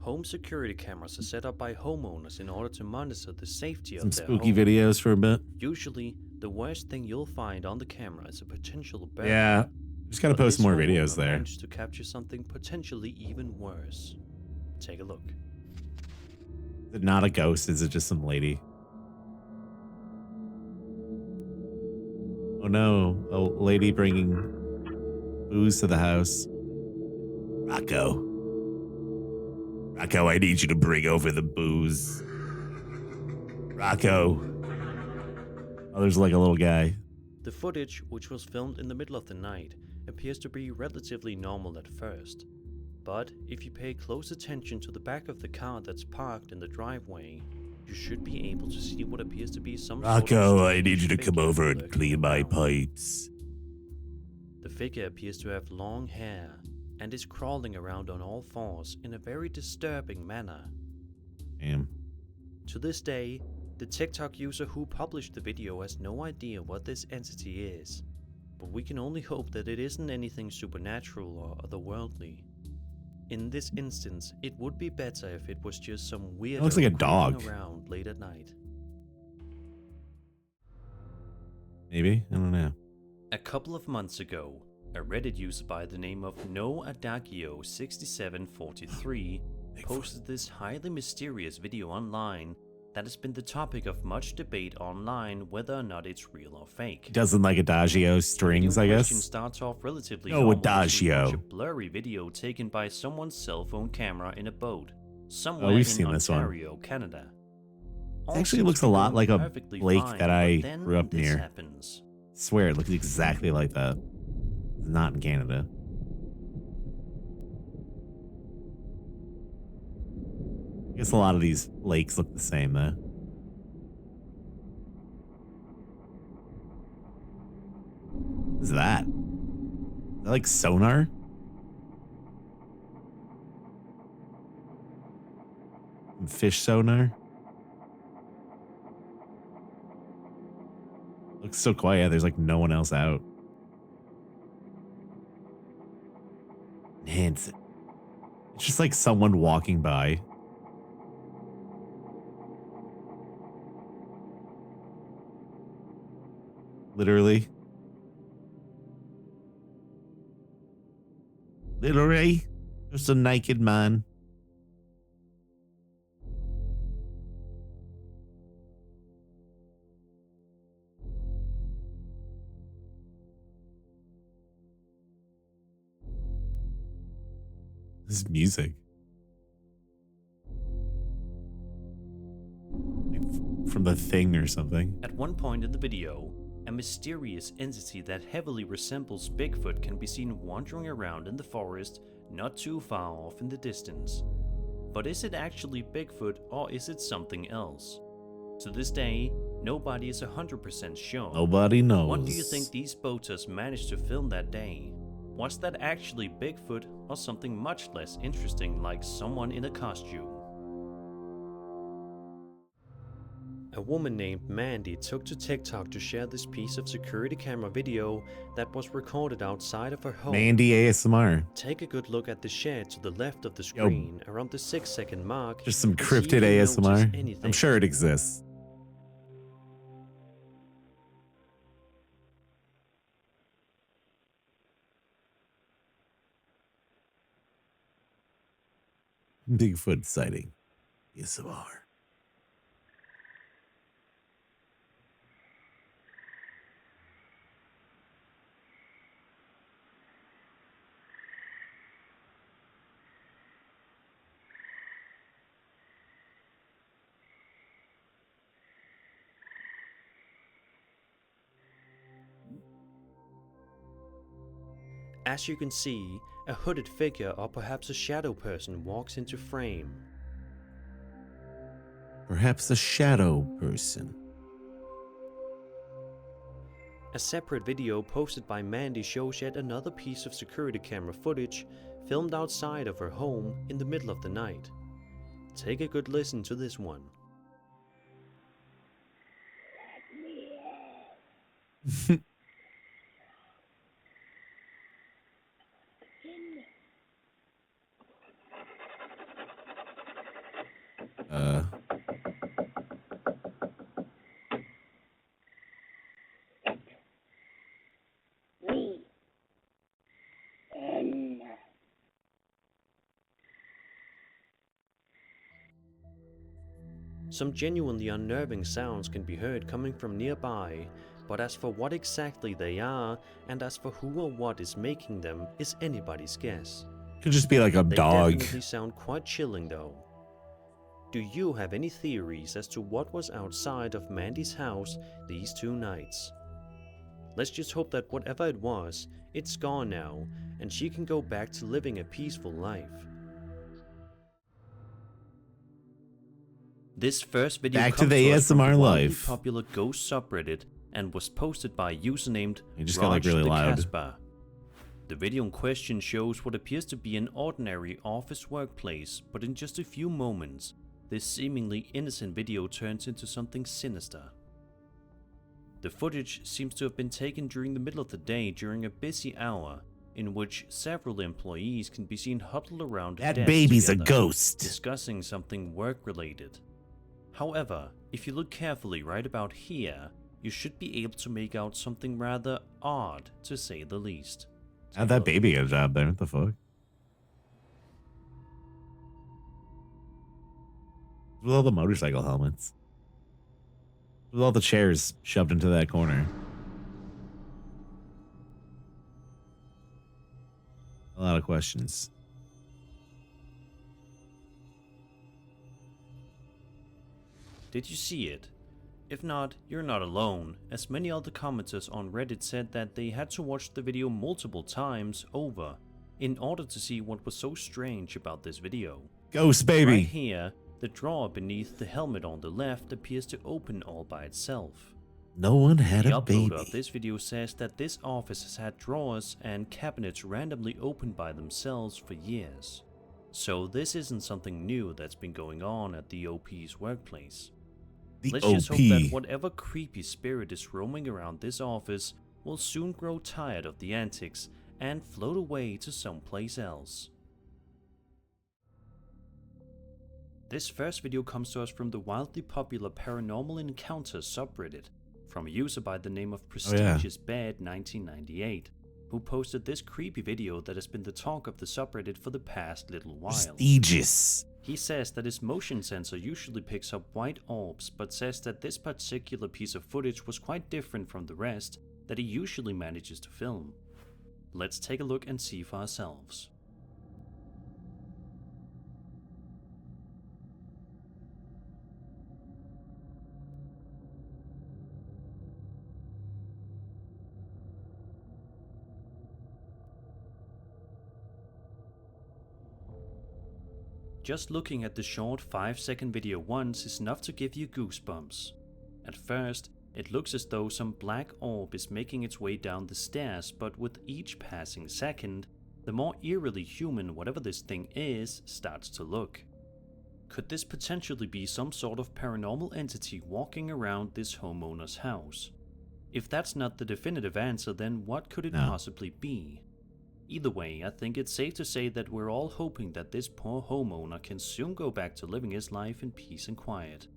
Home security cameras are set up by homeowners in order to monitor the safety Some of their spooky home. videos for a bit. Usually, the worst thing you'll find on the camera is a potential burglar. Yeah, just gotta But post this more homeowner videos there. managed to capture something potentially even worse. Take a look. Is it not a ghost? Is it just some lady? Oh no, a lady bringing booze to the house. Rocco. Rocco, I need you to bring over the booze. Rocco. Oh, there's like a little guy. The footage, which was filmed in the middle of the night, appears to be relatively normal at first. But if you pay close attention to the back of the car that's parked in the driveway, you should be able to see what appears to be some Rocco, sort of I need you to come figure over and lurking clean my around. pipes. The figure appears to have long hair and is crawling around on all fours in a very disturbing manner. Damn. To this day, the TikTok user who published the video has no idea what this entity is, but we can only hope that it isn't anything supernatural or otherworldly. In this instance, it would be better if it was just some weirdo looks like a creeping dog. around late at night. Maybe? I don't know. A couple of months ago, a Reddit user by the name of NoAdagio6743 posted this highly mysterious video online that has been the topic of much debate online whether or not it's real or fake. Doesn't like Adagio strings, I Question guess. starts off relatively No, normal as we watch Adagio. a blurry video taken by someone's cell phone camera in a boat somewhere we've in seen this one. Ontario, Canada. It actually looks a lot like a lake that I grew up near. Happens. I swear, it looks exactly like that. It's not in Canada. I guess a lot of these lakes look the same, though. What is that? Is that like sonar? Some fish sonar? Looks so quiet. There's like no one else out. Man, it's just like someone walking by. Literally. Literally. Just a naked man. This is music. Like from The Thing or something. At one point in the video, a mysterious entity that heavily resembles Bigfoot can be seen wandering around in the forest not too far off in the distance. But is it actually Bigfoot or is it something else? To this day, nobody is 100% sure. Nobody knows. What do you think these boaters managed to film that day? Was that actually Bigfoot or something much less interesting like someone in a costume? A woman named Mandy took to TikTok to share this piece of security camera video that was recorded outside of her home. Mandy ASMR. Take a good look at the shed to the left of the screen around the 6-second mark. Just some and see cryptid if you notice ASMR. anything. I'm sure it exists. Bigfoot sighting. ASMR. As you can see, a hooded figure or perhaps a shadow person walks into frame. Perhaps a shadow person. A separate video posted by Mandy shows yet another piece of security camera footage filmed outside of her home in the middle of the night. Take a good listen to this one. Uh. Some genuinely unnerving sounds can be heard coming from nearby, but as for what exactly they are, and as for who or what is making them, is anybody's guess. Could just be like a They dog. definitely sound quite chilling though. Do you have any theories as to what was outside of Mandy's house these 2 nights? Let's just hope that whatever it was, it's gone now, and she can go back to living a peaceful life. This first video Back to comes the us from ASMR the wildly life. popular ghost subreddit and was posted by a user named It just got like really the loud. Casper. The video in question shows what appears to be an ordinary office workplace, but in just a few moments, this seemingly innocent video turns into something sinister. The footage seems to have been taken during the middle of the day during a busy hour, in which several employees can be seen huddled around a That desk baby's a together, ghost. discussing something work-related. However, if you look carefully right about here, you should be able to make out something rather odd, to say the least. How'd that baby get a job there? What the fuck? With all the motorcycle helmets. With all the chairs shoved into that corner. A lot of questions. Did you see it? If not, you're not alone, as many other commenters on Reddit said that they had to watch the video multiple times over in order to see what was so strange about this video. Ghost baby! Right here, the drawer beneath the helmet on the left appears to open all by itself. No one had The a baby. uploader of this video says that this office has had drawers and cabinets randomly opened by themselves for years. So this isn't something new that's been going on at the OP's workplace. Let's just hope that whatever creepy spirit is roaming around this office will soon grow tired of the antics and float away to someplace else. This first video comes to us from the wildly popular Paranormal Encounters subreddit, from a user by the name of Prestigious Bed 1998, who posted this creepy video that has been the talk of the subreddit for the past little while. Prestigious. He says that his motion sensor usually picks up white orbs, but says that this particular piece of footage was quite different from the rest that he usually manages to film. Let's take a look and see for ourselves. Just looking at the short 5-second video once is enough to give you goosebumps. At first, it looks as though some black orb is making its way down the stairs, but with each passing second, the more eerily human whatever this thing is starts to look. Could this potentially be some sort of paranormal entity walking around this homeowner's house? If that's not the definitive answer, then what could it possibly be? Either way, I think it's safe to say that we're all hoping that this poor homeowner can soon go back to living his life in peace and quiet.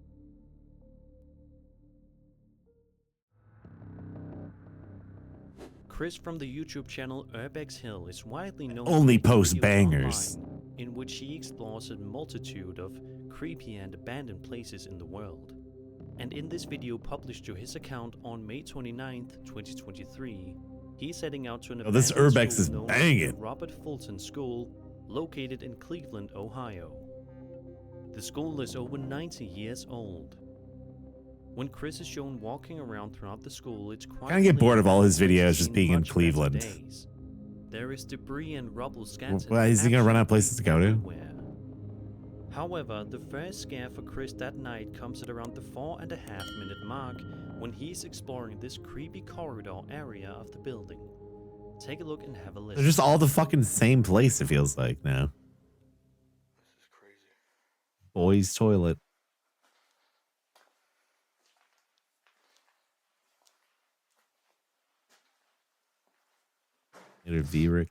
Chris from the YouTube channel Urbex Hill is widely known Only for post videos bangers, online in which he explores a multitude of creepy and abandoned places in the world. And in this video published to his account on May 29th, 2023, he's heading out to an this abandoned Urbex school is known banging. as the Robert Fulton School, located in Cleveland, Ohio. The school is over 90 years old. When Chris is shown walking around throughout the school, it's quite Kinda get bored of all his clear that videos he's just seen being in much better Cleveland. days. There is debris and rubble scattered Why is he gonna run out of absolutely places to go to? everywhere. However, the first scare for Chris that night comes at around the 4.5-minute mark when he's exploring this creepy corridor area of the building. Take a look and have a listen. They're just all the fucking same place, it feels like now. This is crazy. Boys' toilet. Vierick.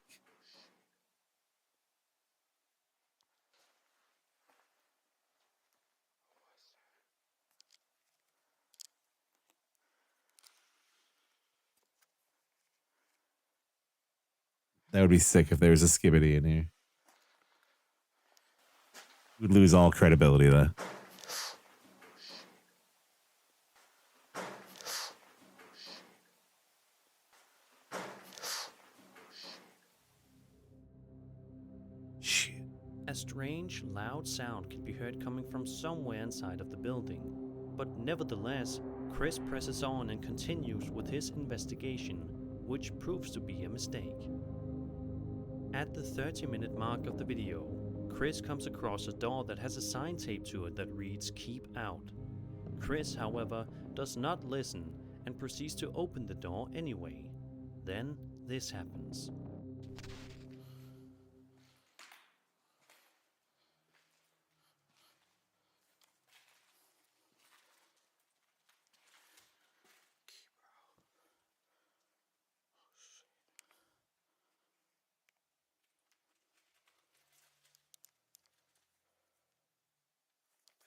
That would be sick if there was a skibbity in here. We'd lose all credibility though. Shit. A strange, loud sound can be heard coming from somewhere inside of the building, but nevertheless, Chris presses on and continues with his investigation, which proves to be a mistake. At the 30-minute mark of the video, Chris comes across a door that has a sign taped to it that reads "Keep Out." Chris, however, does not listen and proceeds to open the door anyway. Then this happens.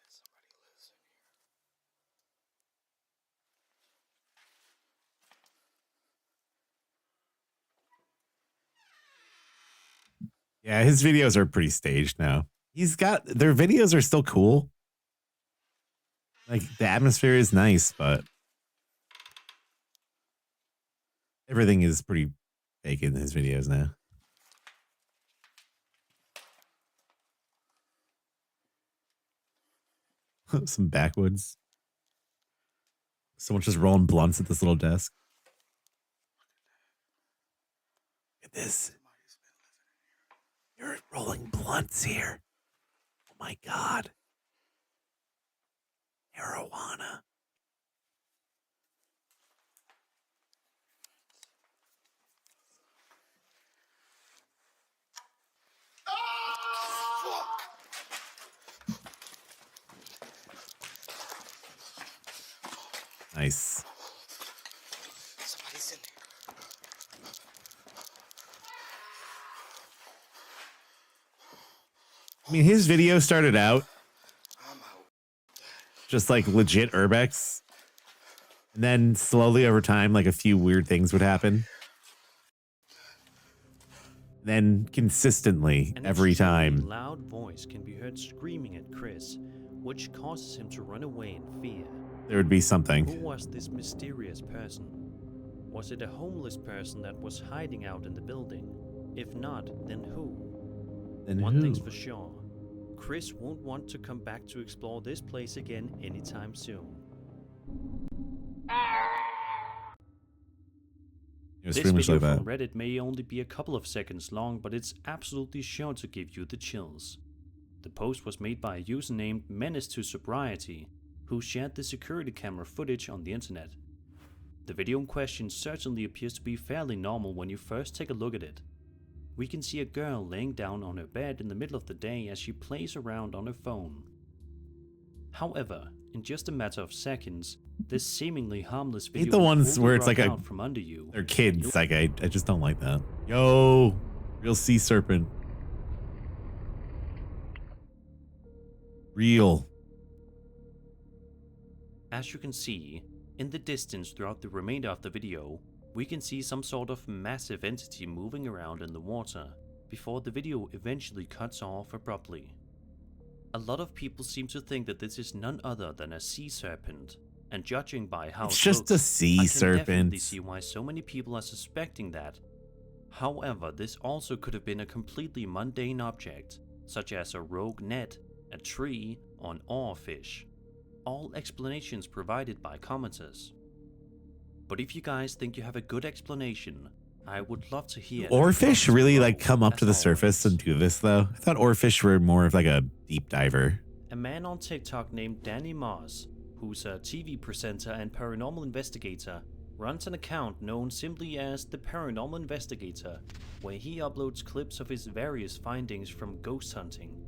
Somebody lives in here. Yeah, his videos are pretty staged now. Their videos are still cool. Like the atmosphere is nice, but everything is pretty fake in his videos now. Some backwoods. Someone just rolling blunts at this little desk. Look at this. Somebody's been living in here. You're rolling blunts here. Oh my God. Marijuana. Nice. Somebody's in here. I mean, his video started out I'm out. just like legit urbex. And then slowly over time, like a few weird things would happen. Then consistently An every extremely time. loud voice can be heard screaming at Chris, which causes him to run away in fear. There would be Who something. was this mysterious person? Was it a homeless person that was hiding out in the building? If not, then who? Then One who? thing's for sure. Chris won't want to come back to explore this place again anytime soon. It was This pretty much video like from that. Reddit may only be a couple of seconds long, but it's absolutely sure to give you the chills. The post was made by a user named Menace to Sobriety, who shared the security camera footage on the internet. The video in question certainly appears to be fairly normal when you first take a look at it. We can see a girl laying down on her bed in the middle of the day as she plays around on her phone. However, in just a matter of seconds, this seemingly harmless video Hate the ones will where it's drop like out from under you. they're kids. Like I just don't like that. Yo, real sea serpent. Real. As you can see, in the distance throughout the remainder of the video, we can see some sort of massive entity moving around in the water, before the video eventually cuts off abruptly. A lot of people seem to think that this is none other than a sea serpent, and judging by how It's it just a looks, sea I can serpent. definitely see why so many people are suspecting that. However, this also could have been a completely mundane object, such as a rogue net, a tree, or an oarfish. All explanations provided by commenters. But if you guys think you have a good explanation, I would love to hear. Oarfish really like come up as to the surface and always. do this though? I thought oarfish were more of like a deep diver. A man on TikTok named Danny Moss, who's a TV presenter and paranormal investigator, runs an account known simply as The Paranormal Investigator, where he uploads clips of his various findings from ghost hunting.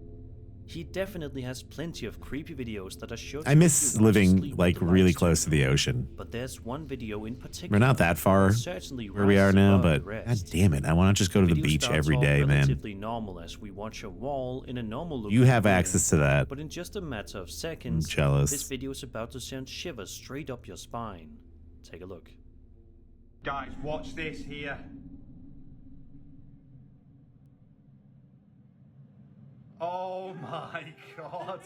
He definitely has plenty of creepy videos that are sure to I miss make you want to living sleep like with the really lights close to turned the on. ocean. But there's one video in particular. We're not that far that certainly where we are rises now, above the but god rest. damn it, I want to just go to the Video beach starts every off day, man. relatively normal as we watch a wall in a normal looking You have building, access to that. but in just a matter of I'm seconds, jealous. this video is about to send shivers straight up your spine. Take a look. Guys, watch this here. Oh my god.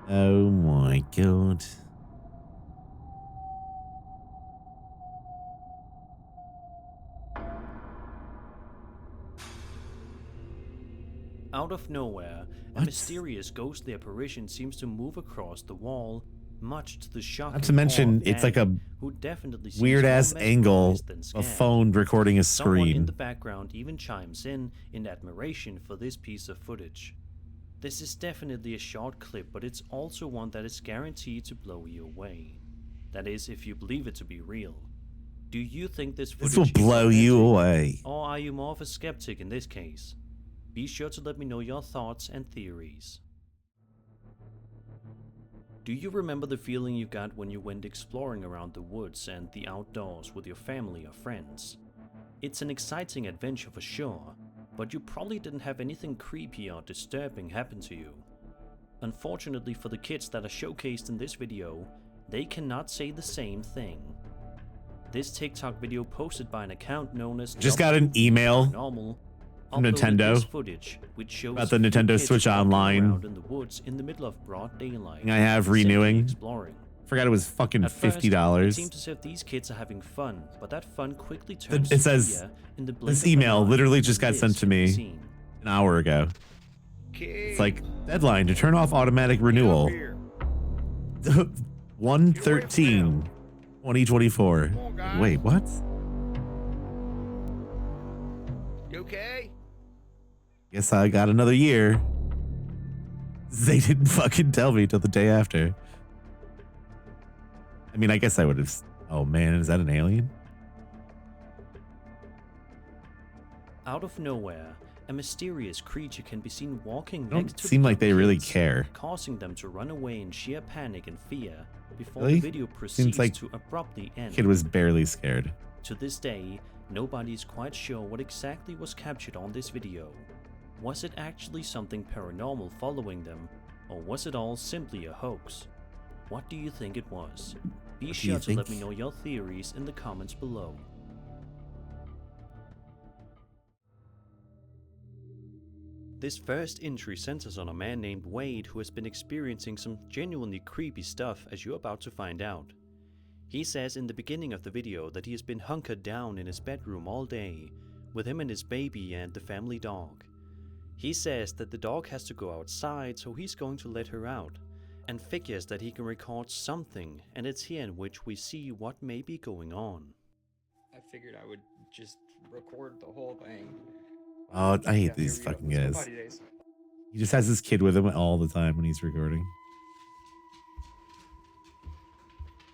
Oh my god. Out of nowhere, a What? mysterious ghostly apparition seems to move across the wall, much to the shock Not to and mention, awe of it's like Annie, a who definitely seems weird more ass angle mesmerized than of scared. phone recording a Someone in the screen. background even chimes in admiration for this piece of footage. This is definitely a short clip, but it's also one that is guaranteed to blow you away. That is, if you believe it to be real. Do you think this This footage will is blow you authentic, away. or are you more of a skeptic in this case? Be sure to let me know your thoughts and theories. Do you remember the feeling you got when you went exploring around the woods and the outdoors with your family or friends? It's an exciting adventure for sure, but you probably didn't have anything creepy or disturbing happen to you. Unfortunately for the kids that are showcased in this video, they cannot say the same thing. This TikTok video posted by an account known as Just got an email Paranormal from uploaded Nintendo this footage, which shows about the a few Nintendo kids Switch walking Online around in the woods in the middle of broad daylight. thing I have simply renewing. exploring. Forgot it was fucking At first, it $50. seems as if these kids are having fun, but that fun quickly turns It to says, fear in the blink this of an email eye, literally and just got this sent to can be me seen. an hour ago. It's like, deadline to turn off automatic Get up renewal. here. 1/13/2024. Come on, guys. Wait, what? You okay? Guess I got another year. They didn't fucking tell me till the day after. I mean, I guess I would have. Oh man, is that an alien? Out of nowhere, a mysterious creature can be seen walking Don't next to seem the like young they really kids, care. causing them to run away in sheer panic and fear before Really? the video proceeds like to abruptly end. Kid was barely scared. To this day, nobody is quite sure what exactly was captured on this video. Was it actually something paranormal following them, or was it all simply a hoax? What do you think it was? Be What do sure you to let think? me know your theories in the comments below. This first entry centers on a man named Wade who has been experiencing some genuinely creepy stuff, as you're about to find out. He says in the beginning of the video that he has been hunkered down in his bedroom all day, with him and his baby and the family dog. He says that the dog has to go outside, so he's going to let her out, and figures that he can record something, and it's here in which we see what may be going on. I figured I would just record the whole thing. Oh, I hate Yeah, these here we go. fucking Let's go guys. potty days. He just has his kid with him all the time when he's recording.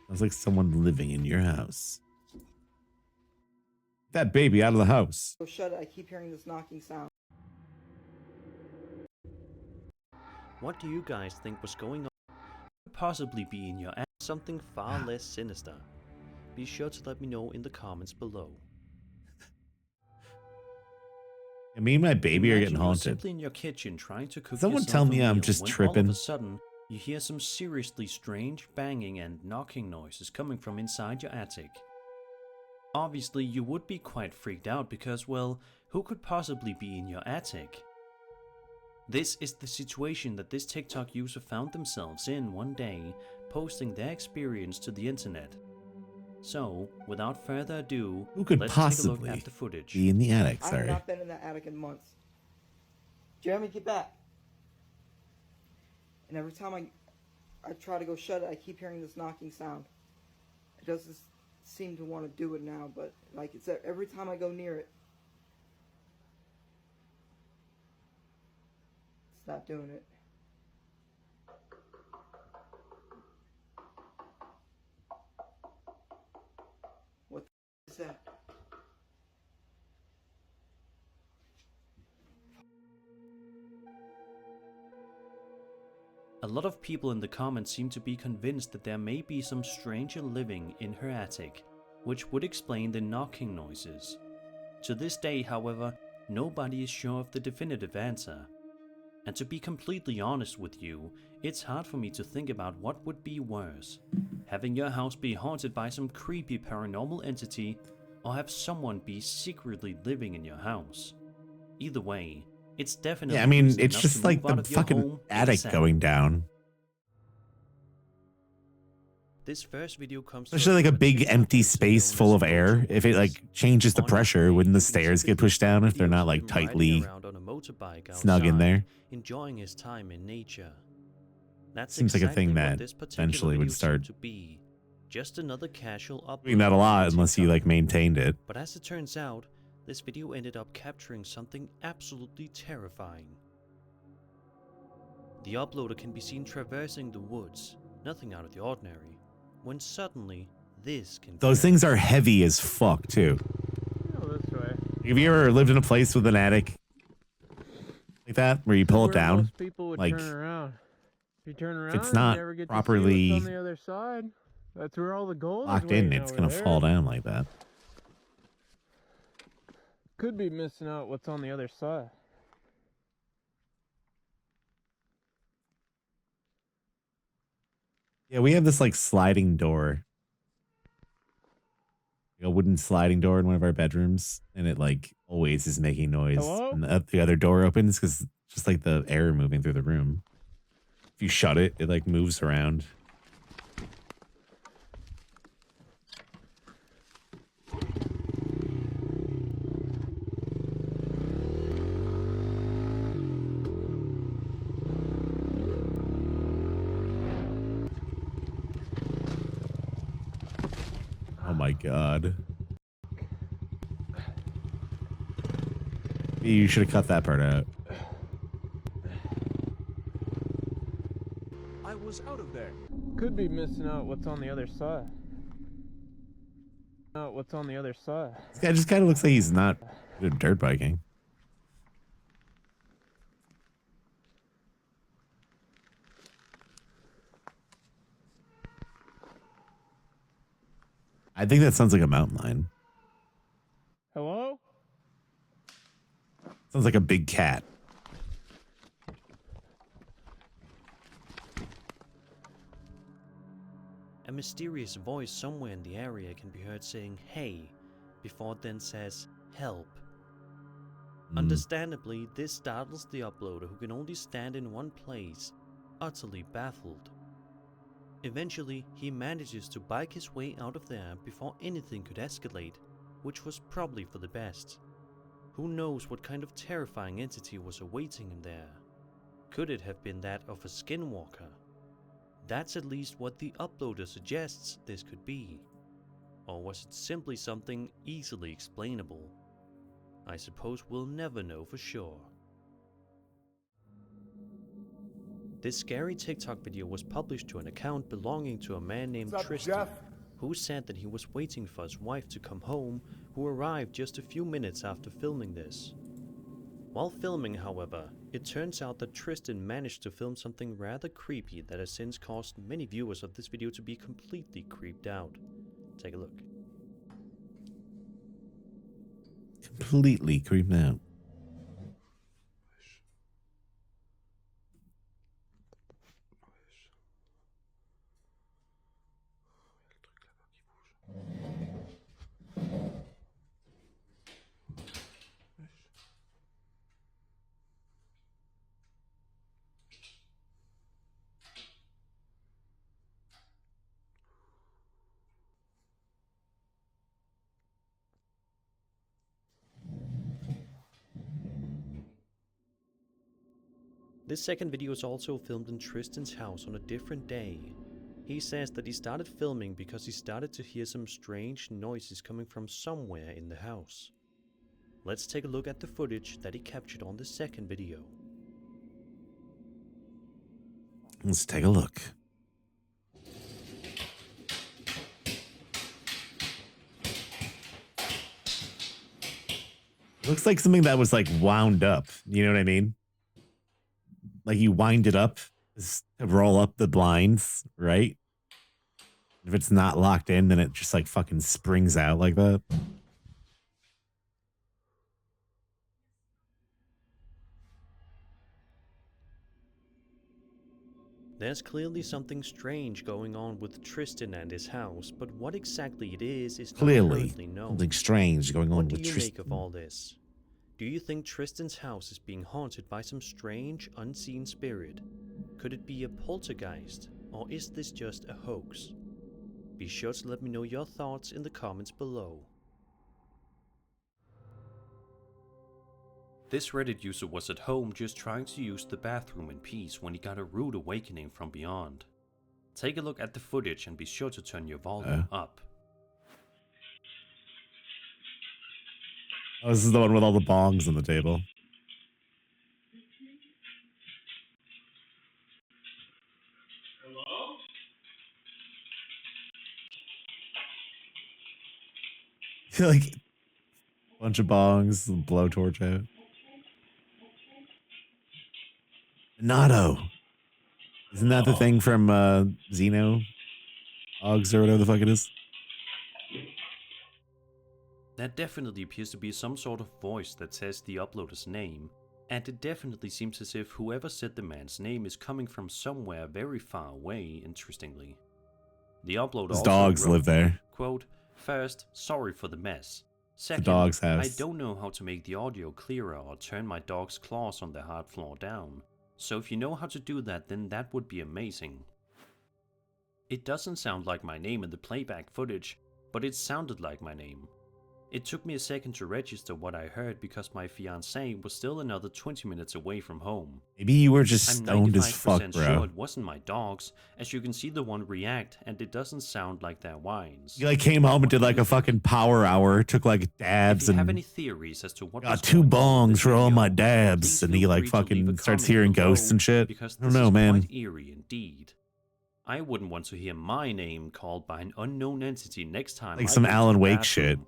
Sounds like someone living in your house. Get that baby out of the house. Oh, shut it. I keep hearing this knocking sound. What do you guys think was going on? Could possibly be in your ass something far less sinister. Be sure to let me know in the comments below. And me and my baby are Imagine getting you're haunted. simply in your kitchen trying to cook Someone yourself tell a me I'm meal just when all tripping. of a sudden you hear some seriously strange banging and knocking noises coming from inside your attic. Obviously you would be quite freaked out because, well, who could possibly be in your attic? This is the situation that this TikTok user found themselves in one day, posting their experience to the internet. So, without further ado, Who could let's take a look possibly at the footage. be in the attic? I have Sorry. not been in that attic in months. Jeremy, get back. And every time I try to go shut it, I keep hearing this knocking sound. It doesn't seem to want to do it now, but like it's every time I go near it, it's not doing it. What the is that? A lot of people in the comments seem to be convinced that there may be some stranger living in her attic, which would explain the knocking noises. To this day, however, nobody is sure of the definitive answer. And to be completely honest with you, it's hard for me to think about what would be worse. Having your house be haunted by some creepy paranormal entity, or have someone be secretly living in your house. Either way, It's definitely Yeah, I mean, reason it's enough to just like move out the of your fucking home attic ASAP. going down. This first video comes to us Especially like a from big TikTok empty user space known full as of air. If it like changes the pressure, Honestly, wouldn't the you can stairs get typically pushed see down if they're videos not of like him riding tightly around on a motorbike snug in there? outside, enjoying his time in nature. That's Seems like a exactly thing what that this particular eventually would video start seemed to be. Just another casual upload doing that a on lot unless you TikTok. like maintained it. But as it turns out, this video ended up capturing something absolutely terrifying. The uploader can be seen traversing the woods, nothing out of the ordinary, when suddenly this can Those things are heavy as fuck too. Go this way. Have you ever lived in a place with an attic like that where you pull it Where down? most people would Like, turn around. If you turn around, it's not you never get properly to see what's on the other side. That's where all the gold is locked in, waiting it's over gonna there. fall down like that. Could be missing out what's on the other side. Yeah, we have this like sliding door. Like a wooden sliding door in one of our bedrooms, and it like always is making noise. Hello? And the other door opens because just like the air moving through the room. If you shut it, it like moves around. Oh my god. You should have cut that part out. I was out of there. Could be missing out what's on the other side. What's on the other side. This guy just kind of looks like he's not good at dirt biking. I think that sounds like a mountain lion. Hello? Sounds like a big cat. A mysterious voice somewhere in the area can be heard saying "hey" before it then says "help." Understandably, this startles the uploader, who can only stand in one place, utterly baffled. Eventually, he manages to bike his way out of there before anything could escalate, which was probably for the best. Who knows what kind of terrifying entity was awaiting him there? Could it have been that of a skinwalker? That's at least what the uploader suggests this could be. Or was it simply something easily explainable? I suppose we'll never know for sure. This scary TikTok video was published to an account belonging to a man named Tristan, who said that he was waiting for his wife to come home, who arrived just a few minutes after filming this. While filming, however, it turns out that Tristan managed to film something rather creepy that has since caused many viewers of this video to be completely creeped out. Take a look. Completely creeped out. This second video is also filmed in Tristan's house on a different day. He says that he started filming because he started to hear some strange noises coming from somewhere in the house. Let's take a look at the footage that he captured on the second video. Let's take a look. Looks like something that was like wound up. You know what I mean? Like you wind it up to roll up the blinds, right? If it's not locked in, then it just like fucking springs out like that. There's clearly something strange going on with Tristan and his house, but what exactly it is not Clearly, currently known. something strange going on What do with you Tristan. make of all this? Do you think Tristan's house is being haunted by some strange, unseen spirit? Could it be a poltergeist, or is this just a hoax? Be sure to let me know your thoughts in the comments below. This Reddit user was at home just trying to use the bathroom in peace when he got a rude awakening from beyond. Take a look at the footage and be sure to turn your volume up. Oh, this is the one with all the bongs on the table. Hello? Like, bunch of bongs, blowtorch out. Nato. Isn't that the thing from Xeno? Ogs or whatever the fuck it is? That definitely appears to be some sort of voice that says the uploader's name, and it definitely seems as if whoever said the man's name is coming from somewhere very far away, interestingly. The uploader His also dogs wrote, live there. quote, "First, sorry for the mess. Second, The dog's house. I don't know how to make the audio clearer or turn my dog's claws on the hard floor down. So if you know how to do that, then that would be amazing." It doesn't sound like my name in the playback footage, but it sounded like my name. It took me a second to register what I heard because my fiancée was still another 20 minutes away from home. Maybe you were just I'm stoned as fuck, 95% bro. sure it wasn't my dogs, as you can see the one react, and it doesn't sound like their whines. You like came home and did like a fucking power hour, took like dabs If you have and any theories as to what got was 2 going on with bongs this for all my video, dabs, please and feel he like free to leave a fucking starts comment hearing below, ghosts and shit. because I don't this know, is man. quite eerie indeed. I wouldn't want to hear my name called by an unknown entity next time. Like I some go to Alan the Wake bathroom. shit.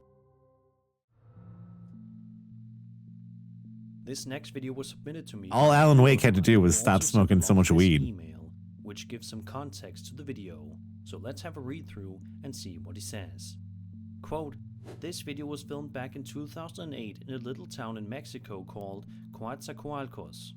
This next video was submitted to me. All by Alan a Wake had to viewer do who was stop also sent smoking so along much this weed. Email, which gives some context to the video. So let's have a read through and see what he says. Quote, "This video was filmed back in 2008 in a little town in Mexico called Coatzacoalcos.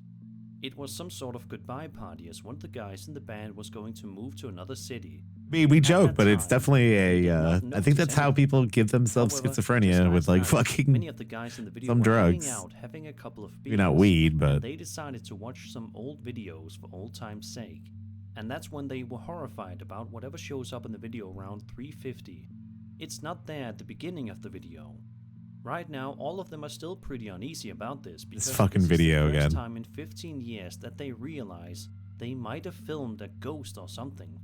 It was some sort of goodbye party as one of the guys in the band was going to move to another city. We joke, that but it's time, definitely they did a. not I think notice that's how anything. people give themselves However, just schizophrenia with last like night, fucking many of the guys in the video some were drugs. hanging out, having a couple of beers. Maybe not weed, but They decided to watch some old videos for old time's sake, and that's when they were horrified about whatever shows up in the video around 350. It's not there at the beginning of the video. Right now, all of them are still pretty uneasy about this because fucking this video is the first again. time in 15 years that they realize they might have filmed a ghost or something.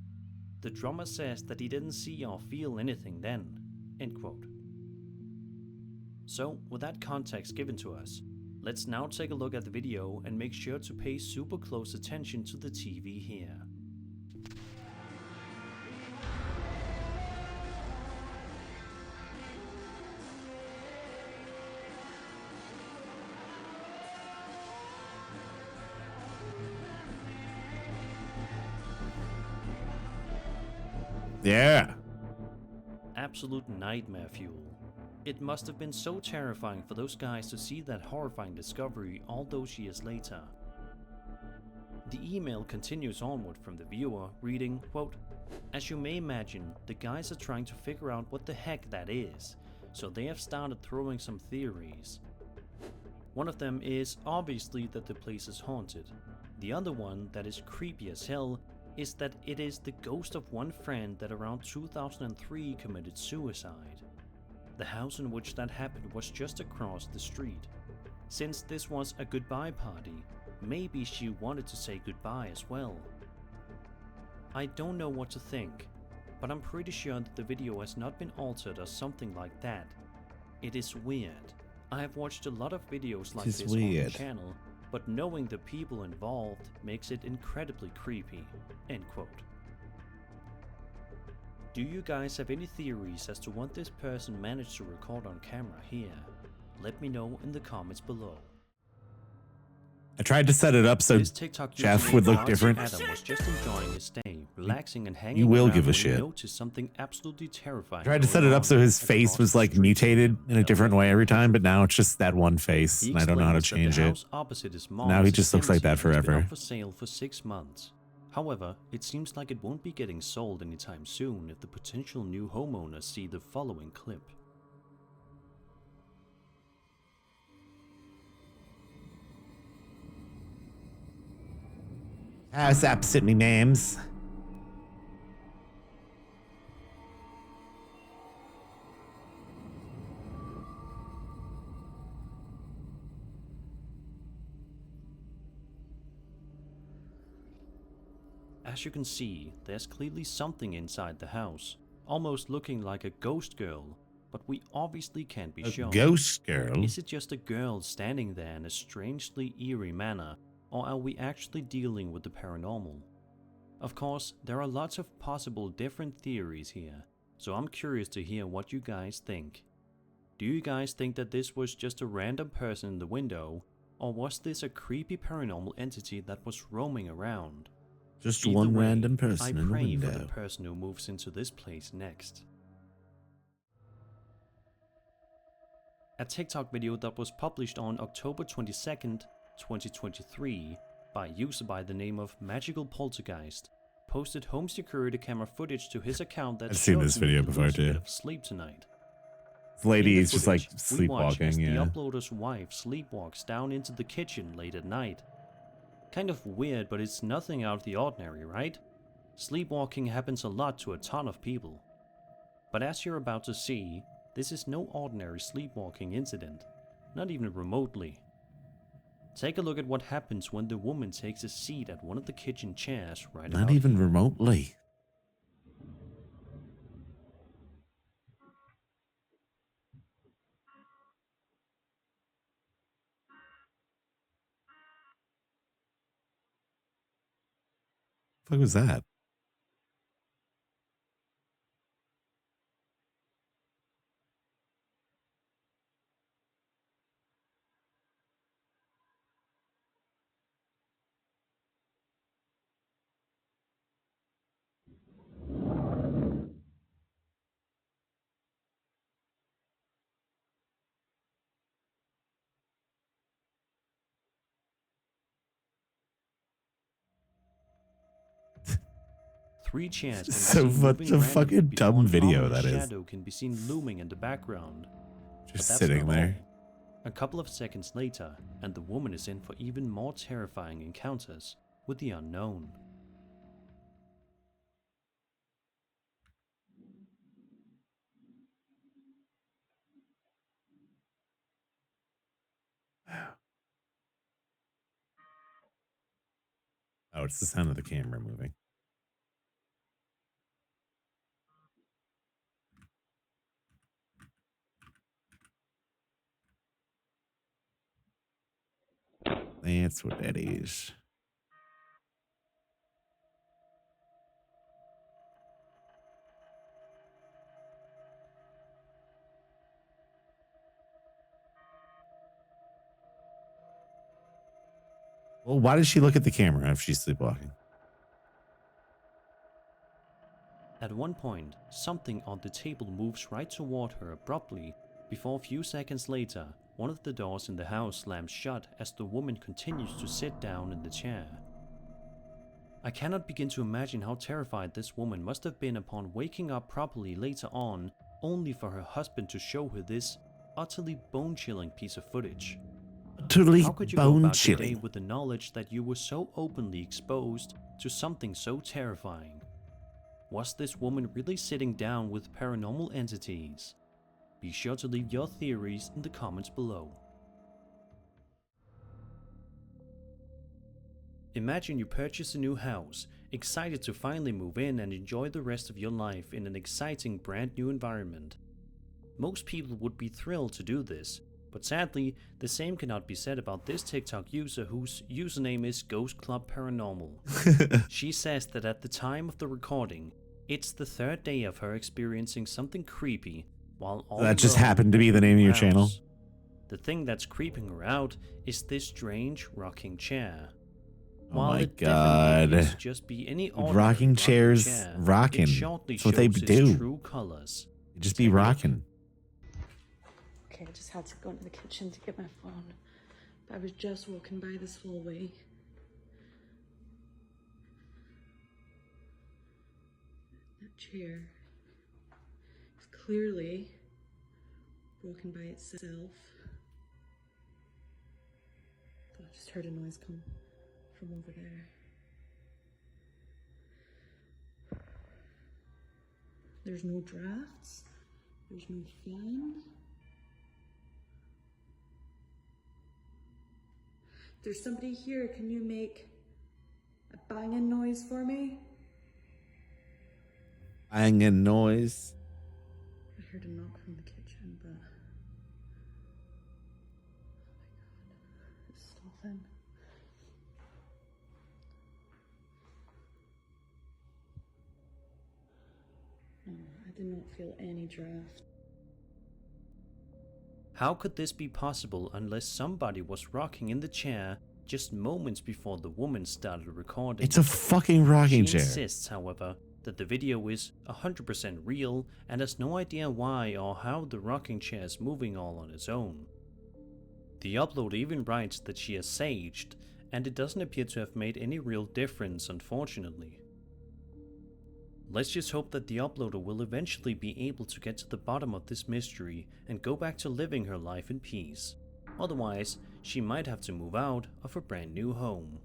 The drummer says that he didn't see or feel anything then." End quote. So, with that context given to us, let's now take a look at the video and make sure to pay super close attention to the TV here. yeah. Absolute nightmare fuel. It must have been so terrifying for those guys to see that horrifying discovery all those years later. The email continues onward from the viewer, reading, quote, "As you may imagine, the guys are trying to figure out what the heck that is, so they have started throwing some theories. One of them is obviously that the place is haunted. The other one, that is creepy as hell, is that it is the ghost of one friend that around 2003 committed suicide. The house in which that happened was just across the street. Since this was a goodbye party, maybe she wanted to say goodbye as well. I don't know what to think, but I'm pretty sure that the video has not been altered or something like that. It is weird. I have watched a lot of videos like It is this on the weird. channel, but knowing the people involved makes it incredibly creepy." End quote. Do you guys have any theories as to what this person managed to record on camera here? Let me know in the comments below. I tried to set it up so This TikTok user Jeff named would look Mark different. Adam was just enjoying his stay, relaxing and hanging you will around give a when he shit. noticed something absolutely terrifying. I tried to going set it up on so his across face was the like street. mutated in a different way every time, but now it's just that one face, He and I don't know how to explains that change the it. house opposite his mom's Now he is just looks like empty that and has been forever. up for sale for 6 months. However, it seems like it won't be getting sold anytime soon if the potential new homeowners see the following clip. House opposite me, ma'ams. As you can see, there's clearly something inside the house, almost looking like a ghost girl, but we obviously can't be A sure. ghost girl? Is it just a girl standing there in a strangely eerie manner, or are we actually dealing with the paranormal? Of course, there are lots of possible different theories here, so I'm curious to hear what you guys think. Do you guys think that this was just a random person in the window, or was this a creepy paranormal entity that was roaming around? Just Either one way, random I person in the pray window. for the person who moves into this place next. A TikTok video that was published on October 22nd, 2023 by a user by the name of Magical Poltergeist posted home security camera footage to his account that I've seen showed this him video to before lose a bit too. of sleep tonight. This lady In the is just like footage, we watch as sleepwalking, yeah. the uploader's wife sleepwalks down into the kitchen late at night. Kind of weird, but it's nothing out of the ordinary, right? Sleepwalking happens a lot to a ton of people. But as you're about to see, this is no ordinary sleepwalking incident, not even remotely. Take a look at what happens when the woman takes a seat at one of the kitchen chairs right Not about even here. remotely. What was that? Three chairs can be So seen what moving a randomly fucking before dumb an video ominous that is. shadow can be seen looming in the background. But Just that's sitting not there. all. A couple of seconds later, and the woman is in for even more terrifying encounters with the unknown. Oh, it's the sound of the camera moving. That's what that is. Well, why does she look at the camera if she's sleepwalking? At one point, something on the table moves right toward her abruptly, before a few seconds later, one of the doors in the house slams shut as the woman continues to sit down in the chair. I cannot begin to imagine how terrified this woman must have been upon waking up properly later on, only for her husband to show her this utterly bone-chilling piece of footage. Totally How could you go bone about your day chilling. with the knowledge that you were so openly exposed to something so terrifying? Was this woman really sitting down with paranormal entities? Be sure to leave your theories in the comments below. Imagine you purchase a new house, excited to finally move in and enjoy the rest of your life in an exciting brand new environment. Most people would be thrilled to do this, but sadly, the same cannot be said about this TikTok user whose username is Ghost Club Paranormal. She says that at the time of the recording, it's the third day of her experiencing something creepy while all That just alone happened to be the in name of her your channel? house. The thing that's creeping her out is this strange rocking chair. Oh While my it definitely appears god. to just be any ordinary Rocking chairs chair, rocking. it shortly That's what they shows its do. true colors. You just be Take a look. rocking. Okay, I just had to go into the kitchen to get my phone. But I was just walking by this hallway. That chair is clearly broken by itself. I just heard a noise come from over there. There's no drafts. There's no fan. There's somebody here. Can you make a banging noise for me? Banging noise. I heard a knock from the kitchen, but... Oh my god. It's nothing. No, I did not feel any draft. How could this be possible unless somebody was rocking in the chair just moments before the woman started recording? It's a fucking rocking She chair. insists, however, that the video is 100% real and has no idea why or how the rocking chair is moving all on its own. The uploader even writes that she has saged, and it doesn't appear to have made any real difference, unfortunately. Let's just hope that the uploader will eventually be able to get to the bottom of this mystery and go back to living her life in peace. Otherwise, she might have to move out of her brand new home.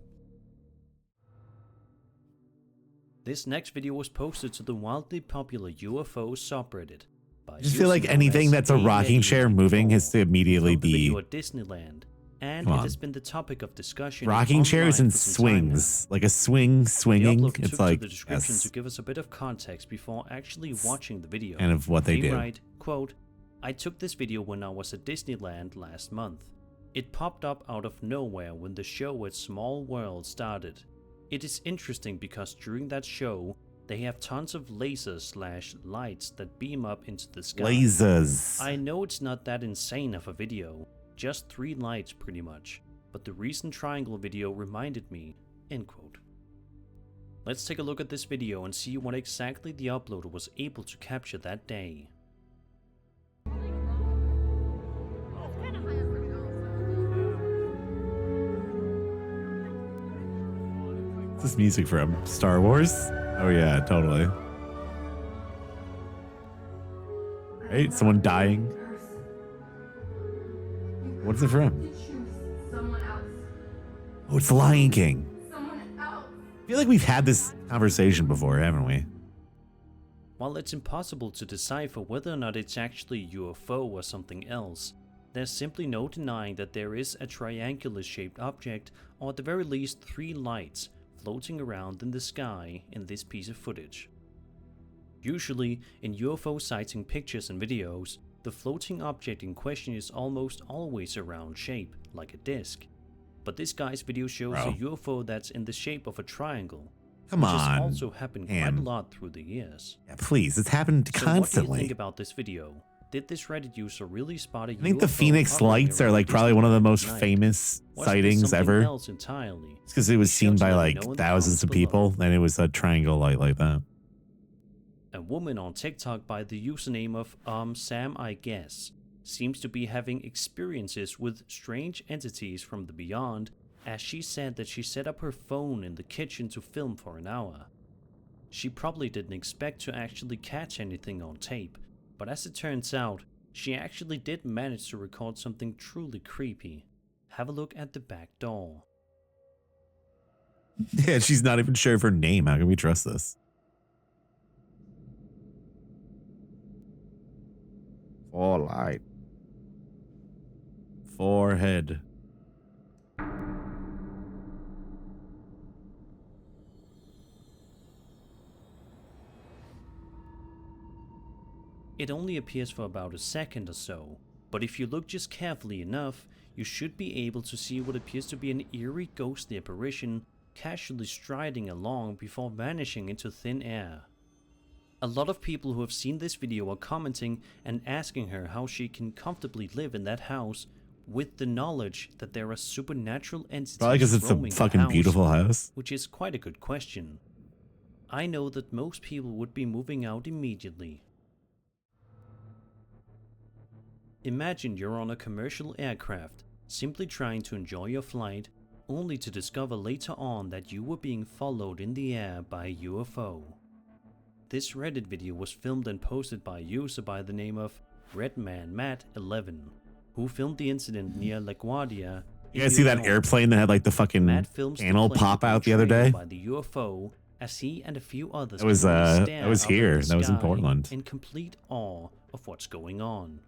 This next video was posted to the wildly popular UFO subreddit by I just feel like user anything known that's a as rocking chair moving has to immediately Filmed the be video at Disneyland, and Come it on. has been the topic of discussion rocking online chairs and for some time now. swings. Like a swing The swinging. uploader It's took like, to the description yes, to give us a bit of context before actually watching the video. kind of what they do. Write, quote, I took this video when I was at Disneyland last month. It popped up out of nowhere when the show at Small World started. It is interesting because during that show, they have tons of lasers/lights that beam up into the sky. Lasers. I know it's not that insane of a video, just 3 lights pretty much, but the recent triangle video reminded me, end quote. Let's take a look at this video and see what exactly the uploader was able to capture that day. Is this music from Star Wars? Oh yeah, totally. Right? Someone dying. What's it from? Someone else. Oh, it's The Lion King. Someone else. I feel like we've had this conversation before, haven't we? While it's impossible to decipher whether or not it's actually a UFO or something else, there's simply no denying that there is a triangular-shaped object, or at the very least 3 lights, floating around in the sky in this piece of footage. Usually, in UFO sighting pictures and videos, the floating object in question is almost always a round shape, like a disc. But this guy's video shows a UFO that's in the shape of a triangle, Come which on. has also happened quite a man. lot through the years. Yeah, please. It's happened So what do you constantly. think about this video? Did this Reddit user really spot a UFO? I think the Phoenix hovering Lights are around like probably one of the Disneyland most at night? famous Was this sightings something ever. else entirely? It's because it was Be seen sure to by let me like know in the thousands of comments below. people, and it was a triangle light like that. A woman on TikTok by the username of Sam I guess seems to be having experiences with strange entities from the beyond, as she said that she set up her phone in the kitchen to film for an hour. She probably didn't expect to actually catch anything on tape, but as it turns out, she actually did manage to record something truly creepy. Have a look at the back door. Yeah, she's not even sure of her name. How can we trust this? Light. Forehead. It only appears for about a second or so, but if you look just carefully enough, you should be able to see what appears to be an eerie ghostly apparition casually striding along before vanishing into thin air. A lot of people who have seen this video are commenting and asking her how she can comfortably live in that house with the knowledge that there are supernatural entities Probably because it's a roaming the fucking house, beautiful house. which is quite a good question. I know that most people would be moving out immediately. Imagine you're on a commercial aircraft, simply trying to enjoy your flight, only to discover later on that you were being followed in the air by a UFO. This Reddit video was filmed and posted by a user by the name of RedmanMatt11, who filmed the incident near LaGuardia. You guys see that airplane that had like the fucking Matt films the panel plane pop being out the other trailed day? by the UFO as he and a few others That was, can only stare that was up at here. the That was in sky Portland. in complete awe of what's going on.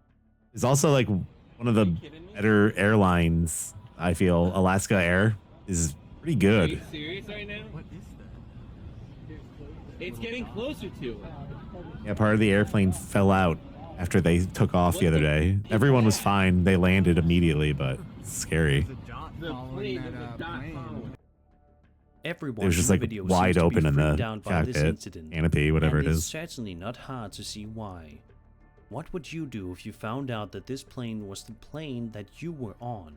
It's also like one of the better airlines, I feel. Alaska Air is pretty Are you good. serious right now? What is that? It's getting closer to it. Yeah, part of the airplane fell out after they took off the other day. Everyone was fine. They landed immediately, but it's scary. The plane is a dot following. Everyone It was just in like the video wide seems to open be in freaked the out by this cockpit, incident, canopy, whatever and it it's is. certainly not hard to see why. What would you do if you found out that this plane was the plane that you were on?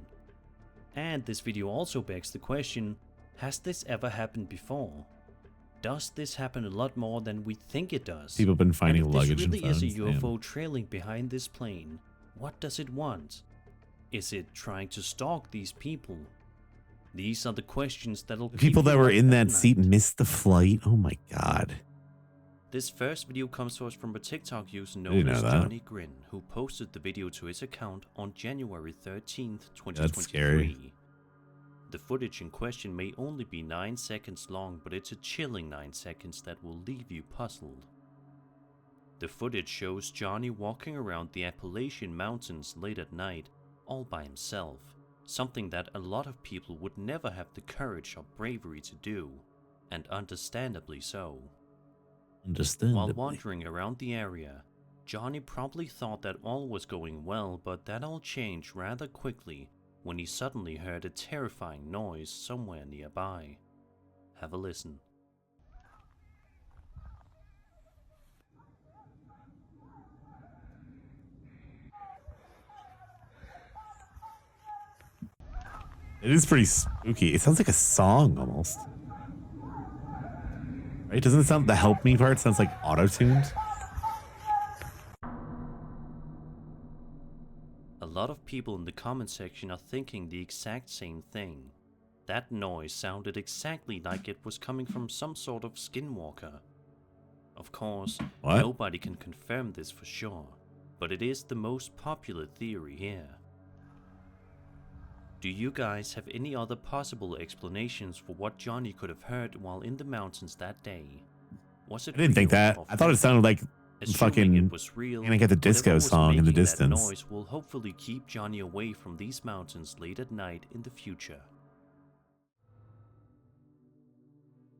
And this video also begs the question, has this ever happened before? Does this happen a lot more than we think it does? People have been finding and if luggage this and really is a phones. UFO trailing behind this plane, what does it want? Is it trying to stalk these people? These are the questions that'll The people keep that you were up in at that seat night. missed the flight. Oh my god. This first video comes to us from a TikTok user didn't known know as that. Johnny Grin, who posted the video to his account on January 13th, 2023. That's scary. The footage in question may only be 9 seconds long, but it's a chilling 9 seconds that will leave you puzzled. The footage shows Johnny walking around the Appalachian Mountains late at night, all by himself, something that a lot of people would never have the courage or bravery to do, and understandably so. While wandering around the area, Johnny probably thought that all was going well, but that all changed rather quickly when he suddenly heard a terrifying noise somewhere nearby. Have a listen. It is pretty spooky. It sounds like a song almost. Right? Doesn't it sound, the help me part sounds like auto-tuned? A lot of people in the comment section are thinking the exact same thing. That noise sounded exactly like it was coming from some sort of skinwalker. Of course, What? nobody can confirm this for sure, but it is the most popular theory here. Do you guys have any other possible explanations for what Johnny could have heard while in the mountains that day? Was it I didn't think real that. or I thought it fake? sounded like Assuming fucking it was real, Panic at the Disco whatever was song in the making that distance. noise will hopefully keep Johnny away from these mountains late at night in the future.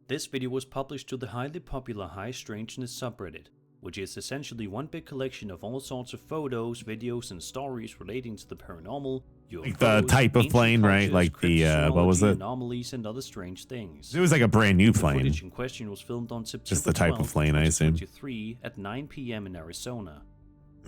This video was published to the highly popular High Strangeness subreddit, which is essentially one big collection of all sorts of photos, videos, and stories relating to the paranormal, UFOs, Like the type of ancient plane, right? cultures, Like the, what was cryptozoology, it? anomalies, and other strange things. It was like a brand new The plane. footage in question was filmed on September Just the type of 12th, plane, I assume. 2023 at 9 p.m. in Arizona.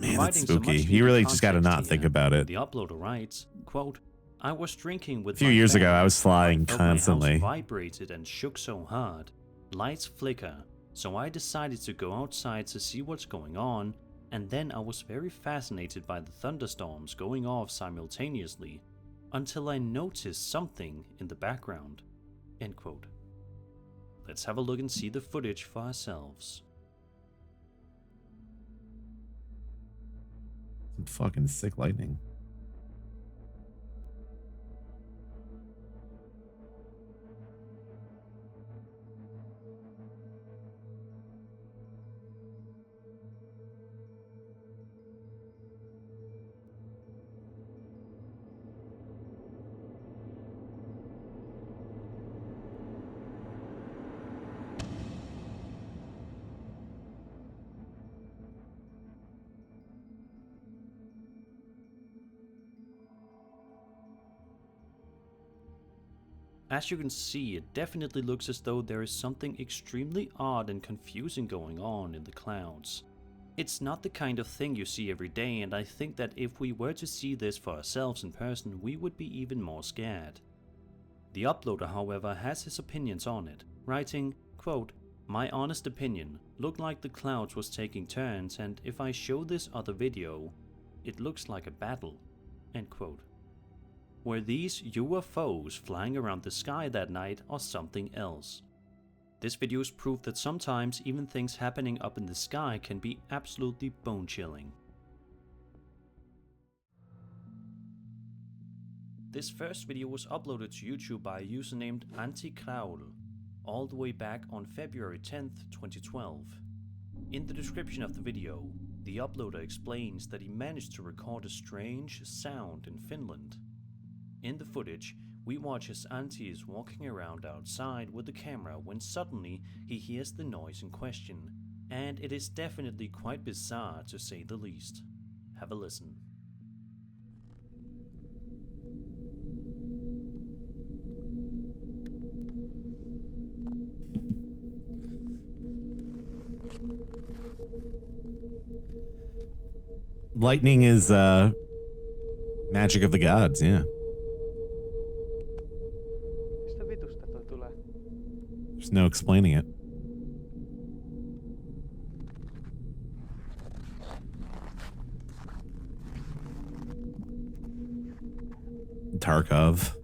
Man, that's Providing some spooky. much You really needed just gotta context not think here, about it. The uploader writes, quote, I was drinking with A few my years ago, family. I was flying Felt my house constantly. vibrated and shook so hard. Lights flicker, so I decided to go outside to see what's going on, and then I was very fascinated by the thunderstorms going off simultaneously, until I noticed something in the background. End quote. Let's have a look and see the footage for ourselves. Some fucking sick lightning. As you can see, it definitely looks as though there is something extremely odd and confusing going on in the clouds. It's not the kind of thing you see every day, and I think that if we were to see this for ourselves in person, we would be even more scared. The uploader, however, has his opinions on it, writing, quote, my honest opinion, looked like the clouds was taking turns, and if I show this other video, it looks like a battle, end quote. Were these UFOs flying around the sky that night or something else? This video is proof that sometimes even things happening up in the sky can be absolutely bone-chilling. This first video was uploaded to YouTube by a user named Antikraul. all the way back on February 10th, 2012. In the description of the video, the uploader explains that he managed to record a strange sound in Finland. In the footage, we watch as Antti is walking around outside with the camera when suddenly he hears the noise in question, and it is definitely quite bizarre to say the least. Have a listen. Lightning is magic of the gods, yeah. Mistä vitusta toi tulee? There's no explaining it. Tarkov.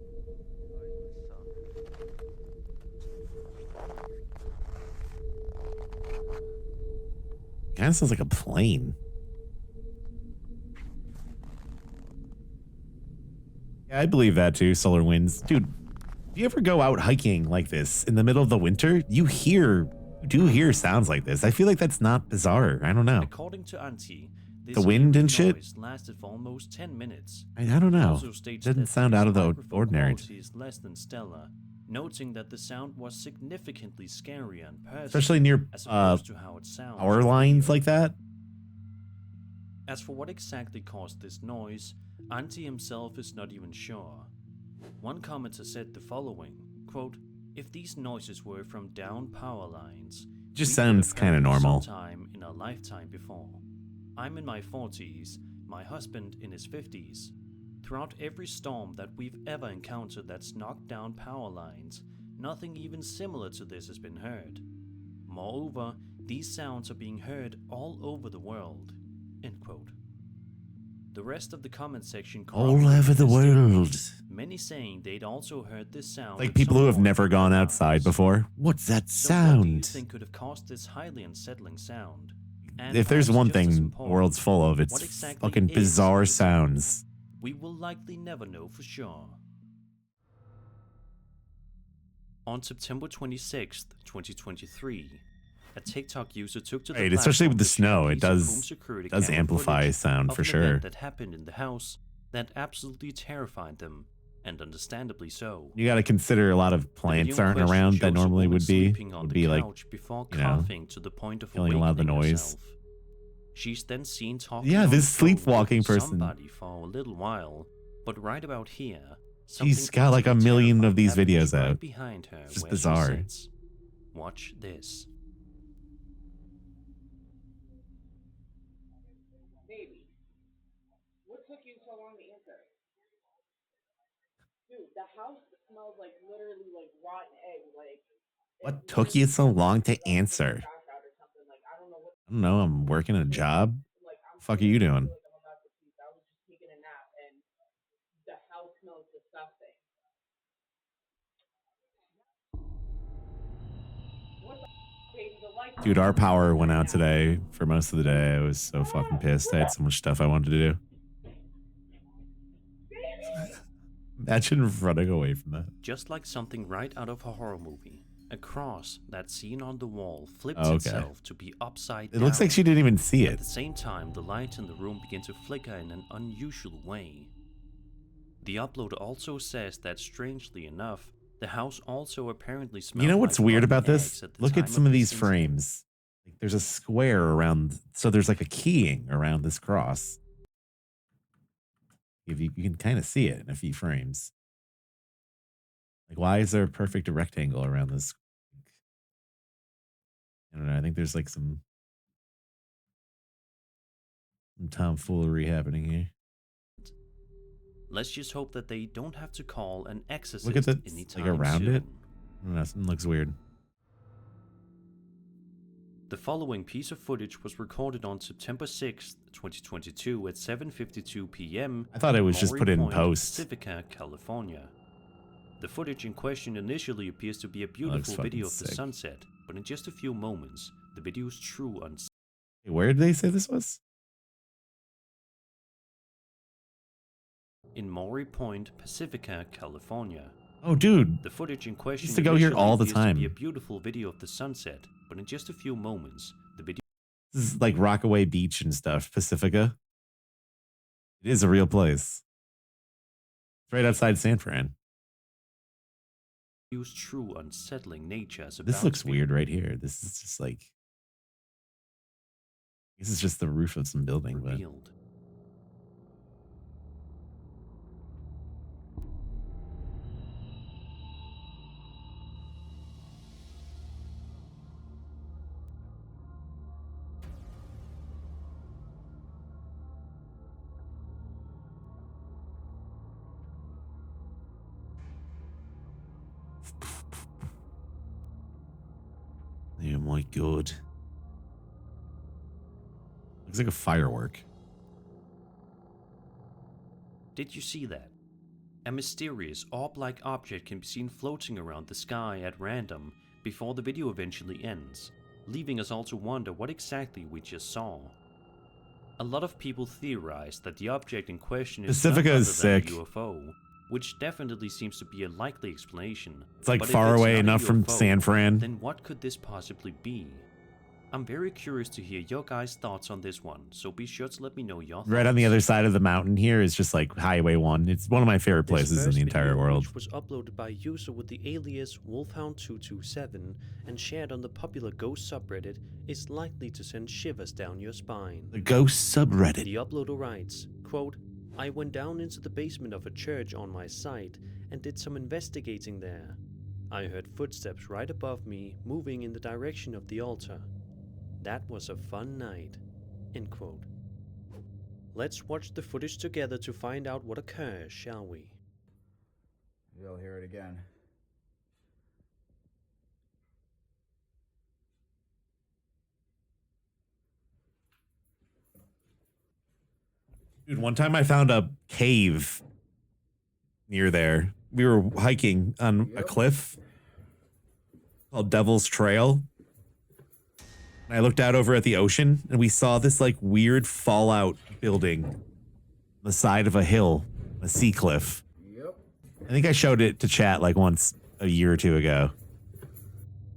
Kind of sounds like a plane. Yeah, I believe that too. Solar winds. Dude, do you ever go out hiking like this in the middle of the winter? You do hear sounds like this. I feel like that's not bizarre. I don't know. According to Antti, this The wind and shit? noise lasted for almost 10 minutes. I don't He know. also states Doesn't that sound his out of the microphone ordinary. quality is less than stellar, noting that the sound was significantly scarier in person, Especially near as opposed to how it sounds power on lines video. like that. As for what exactly caused this noise, Antti himself is not even sure. One commenter said the following, quote, "If these noises were from down power lines, Just we sounds could have heard kinda them normal. sometime in our lifetime before. I'm in my 40s, my husband in his 50s. Throughout every storm that we've ever encountered that's knocked down power lines, nothing even similar to this has been heard. Moreover, these sounds are being heard all over the world." End quote. The rest of the comment section All corroborated over the this statement, world. many saying they'd also heard this sound Like at people some who have point never in their gone lives. outside before. What's that So what do you sound? think could have caused this highly unsettling sound? And If there's perhaps one just as thing the important, world's full of, it's what exactly fucking is bizarre the sound? sounds. We will likely never know for sure. On September 26th, 2023, a TikTok user took to the Right, especially platform with the to share a snow, it piece of home does security camera amplify footage sound of for an sure. event that happened in the house that absolutely terrified them, and understandably so. You got to consider a lot of The plants video in aren't question around that shows a normally woman would be. sleeping on Would the be like, couch before you know, coughing to the point of killing a lot of the awakening noise. herself. She's then seen talking Yeah, on this the phone with sleepwalking person. somebody for a little while, but right about here, She's something got like a utterly million of terrifying these happens videos right out. behind her It's just where bizarre. she sits. Watch this. Baby, what took you so long to answer? Dude, the house smells like literally like rotten egg. Like What took you so long to answer? I don't know. I'm working a job. The fuck are you doing? I was just taking a nap and the house smells disgusting. What the baby? The lights. Dude, our power went out today for most of the day. I was so fucking pissed. I had so much stuff I wanted to do. Imagine running away from that. Just like something right out of a horror movie, a cross that's seen on the wall flips Oh, okay. itself to be upside It down. looks like she didn't even see At it. the same time, the lights in the room begin to flicker in an unusual way. The uploader also says that, strangely enough, the house also apparently smells. You know what's like weird rotten about this? eggs at the Look at time some of this these incident. frames. Like, there's a square around, so there's like a keying around this cross. If you can kind of see it in a few frames. Like, why is there a perfect rectangle around this? I don't know. I think there's like some tomfoolery happening here. Let's just hope that they don't have to call an exorcist Look at that, anytime like around soon. it. I don't know. Something looks weird. The following piece of footage was recorded on September 6th, 2022 at 7:52 p.m. I thought it was just Maury put in Point, post. Pacifica, California. The footage in question initially appears to be a looks beautiful fucking video of the sick. sunset, but in just a few moments, the video's true Hey, where did they say this was? in Maury Point, Pacifica, California. Oh, dude. The footage in question Used to go here initially all the appears to be a time. beautiful video of the sunset, but in just a few moments, the video This is like Rockaway Beach and stuff, Pacifica. It is a real place. It's right outside San Fran. video's true unsettling nature is This about looks to be weird right here. This is just like, this is just the roof of some building, but revealed. oh my god. Looks like a firework. Did you see that? A mysterious orb-like object can be seen floating around the sky at random before the video eventually ends, leaving us all to wonder what exactly we just saw. A lot of people theorize that the object in question is Pacifica none is other than sick. a UFO, which definitely seems to be a likely explanation. It's like But if far it's away not a enough from UFO, San Fran. then what could this possibly be? I'm very curious to hear your guys' thoughts on this one, so be sure to let me know your thoughts. Right on the other side of the mountain here is just like Highway 1. It's one of my favorite This places in first the entire video, world. which was uploaded by a user with the alias Wolfhound227 and shared on the popular Ghost subreddit, is likely to send shivers down your spine. The Ghost subreddit. The uploader writes, quote, I went down into the basement of a church on my site and did some investigating there. I heard footsteps right above me moving in the direction of the altar. That was a fun night. End quote. Let's watch the footage together to find out what occurs, shall we? You'll hear it again. Dude, one time I found a cave near there. We were hiking on a cliff called Devil's Trail. And I looked out over at the ocean and we saw this like weird fallout building on the side of a hill, a sea cliff. Yep. I think I showed it to chat like once a year or two ago.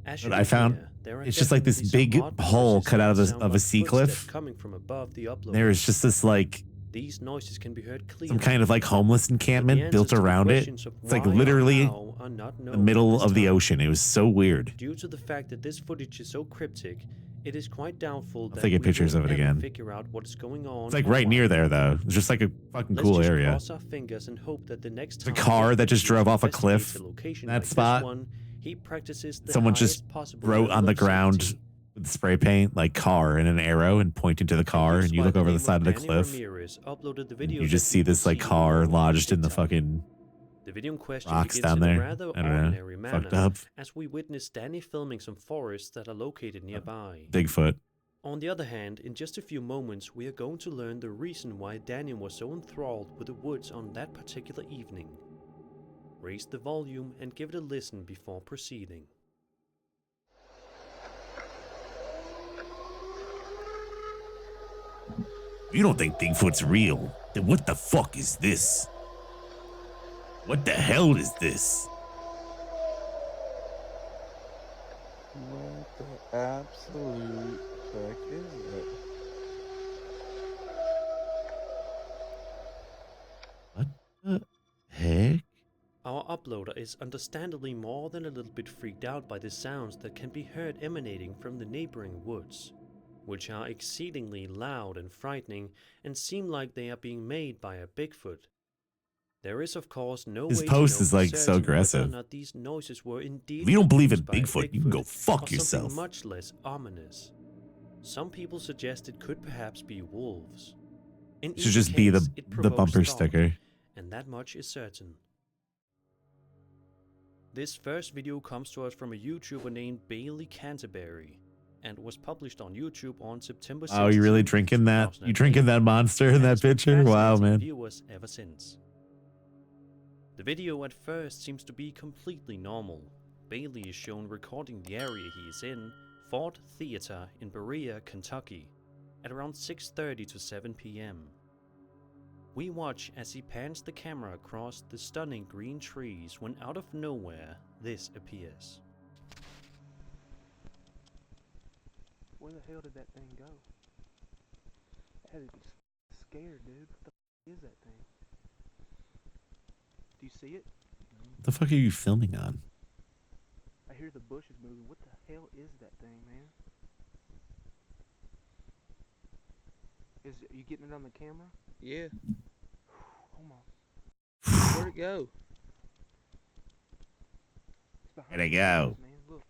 As But you I can found hear, there are it's just like this definitely big some odd hole noises cut out that of sound a like sea footsteps cliff. coming from above the upload. There is just this like These noises can be heard clearly. some kind of like homeless encampment built around it. It's like literally the middle of the ocean. It was so weird. Due to the fact that this footage is so cryptic, it is quite doubtful that take we pictures will of it ever again. figure out what is going on. It's like or right why. near there though. It's just like a fucking Let's cool just area. cross our fingers and hope that the next The time car this that just video drove off a investigates cliff, a location that like this spot, one, he practices the Someone just highest possible wrote level on the of ground safety. with spray paint like car and an arrow and pointing to the car, and you look over the side of the cliff. And you just see this like car lodged in the fucking The video in question rocks begins down in a there. rather I don't know. ordinary Fucked manner, up. as we witness Danny filming some forests that are located nearby. Bigfoot. On the other hand, in just a few moments, we are going to learn the reason why Daniel was so enthralled with the woods on that particular evening. Raise the volume and give it a listen before proceeding. If you don't think Bigfoot's real, then what the fuck is this? What the hell is this? What the absolute fuck is it? What the heck? Our uploader is understandably more than a little bit freaked out by the sounds that can be heard emanating from the neighboring woods, which are exceedingly loud and frightening and seem like they are being made by a Bigfoot. There is of course no His way post to know is for like so certain whether or aggressive. not these noises were indeed If you don't believe in produced by a Bigfoot, you can go fuck or yourself. something much less ominous. Some people suggest it could perhaps be wolves. In Should either just be case, it the provokes bumper thought, sticker. and that much is certain. This first video comes to us from a YouTuber named Bailey Canterbury and was published on YouTube on September 16th. Oh, you really drinking that? You drinking that monster in that picture? Wow, man. Viewers ever since. The video at first seems to be completely normal. Bailey is shown recording the area he is in, Ford Theater in Berea, Kentucky, at around 6:30 to 7 p.m. We watch as he pans the camera across the stunning green trees when out of nowhere, this appears. Where the hell did that thing go? I had to be scared, dude. What the f is that thing? Do you see it? What the fuck are you filming on? I hear the bushes moving. What the hell is that thing, man? Are you getting it on the camera? Yeah. Hold on. Where'd it go? It's behind Where'd it the go? bushes, man. Look.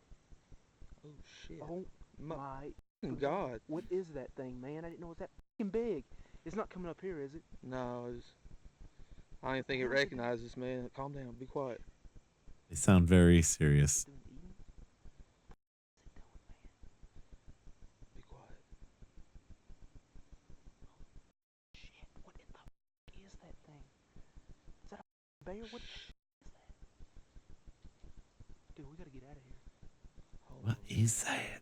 Oh shit. Oh my God. What is that thing, man? I didn't know it was that fucking big. It's not coming up here, is it? No, I don't even think it recognizes, man. Calm down. Be quiet. They sound very serious. Doing eating? Be quiet. Shit, what in the f is that thing? Is that a bear? What the f is that? Dude, we gotta get out of here. Hold What on, man. is that?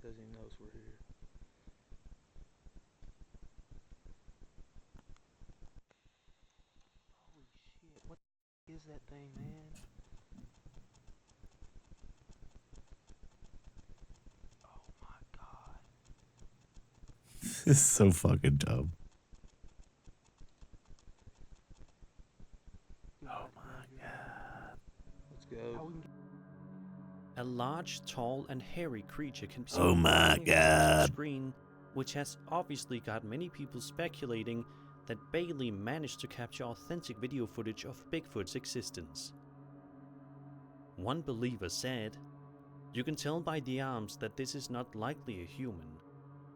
Doesn't even notice we're here. Holy shit, what the f is that thing, man? Oh my god. This is so fucking dumb. Dude, Oh we gotta my get out of god. Let's here. How go. we can A large, tall, and hairy creature can be seen Oh my flying across the God. screen, which has obviously got many people speculating that Bailey managed to capture authentic video footage of Bigfoot's existence. One believer said, "You can tell by the arms that this is not likely a human.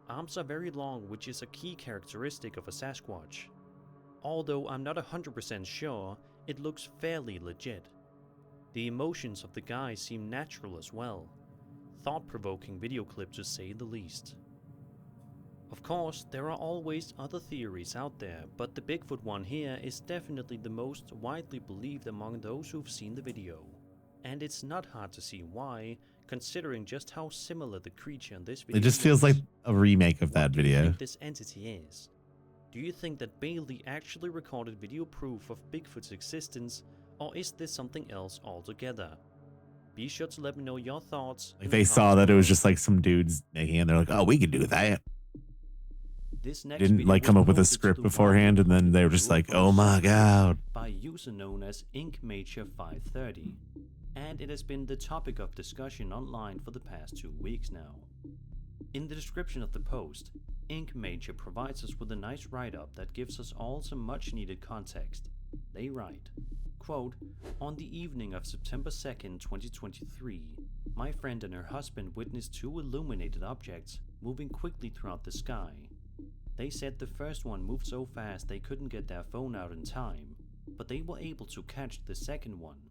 Arms are very long, which is a key characteristic of a Sasquatch. Although I'm not 100% sure, it looks fairly legit. The emotions of the guy seem natural as well. Thought-provoking video clip to say the least." Of course, there are always other theories out there, but the Bigfoot one here is definitely the most widely believed among those who've seen the video. And it's not hard to see why, considering just how similar the creature in this video It just feels like looks. a remake of What that do you video. think this entity is? Do you think that Bailey actually recorded video proof of Bigfoot's existence, or is this something else altogether? Be sure to let me know your thoughts. Like in the they saw comments that it was below. just like some dudes making it and they're like, oh, we can do that. This next Didn't video like was come up with a posted to script the beforehand and then they were just like, UFO oh my subreddit god. by user known as InkMajor530, and it has been the topic of discussion online for the past 2 weeks now. In the description of the post, InkMajor provides us with a nice write-up that gives us all some much needed context. They write, quote, "On the evening of September 2nd, 2023, my friend and her husband witnessed 2 illuminated objects moving quickly throughout the sky. They said the first one moved so fast they couldn't get their phone out in time, but they were able to catch the second one.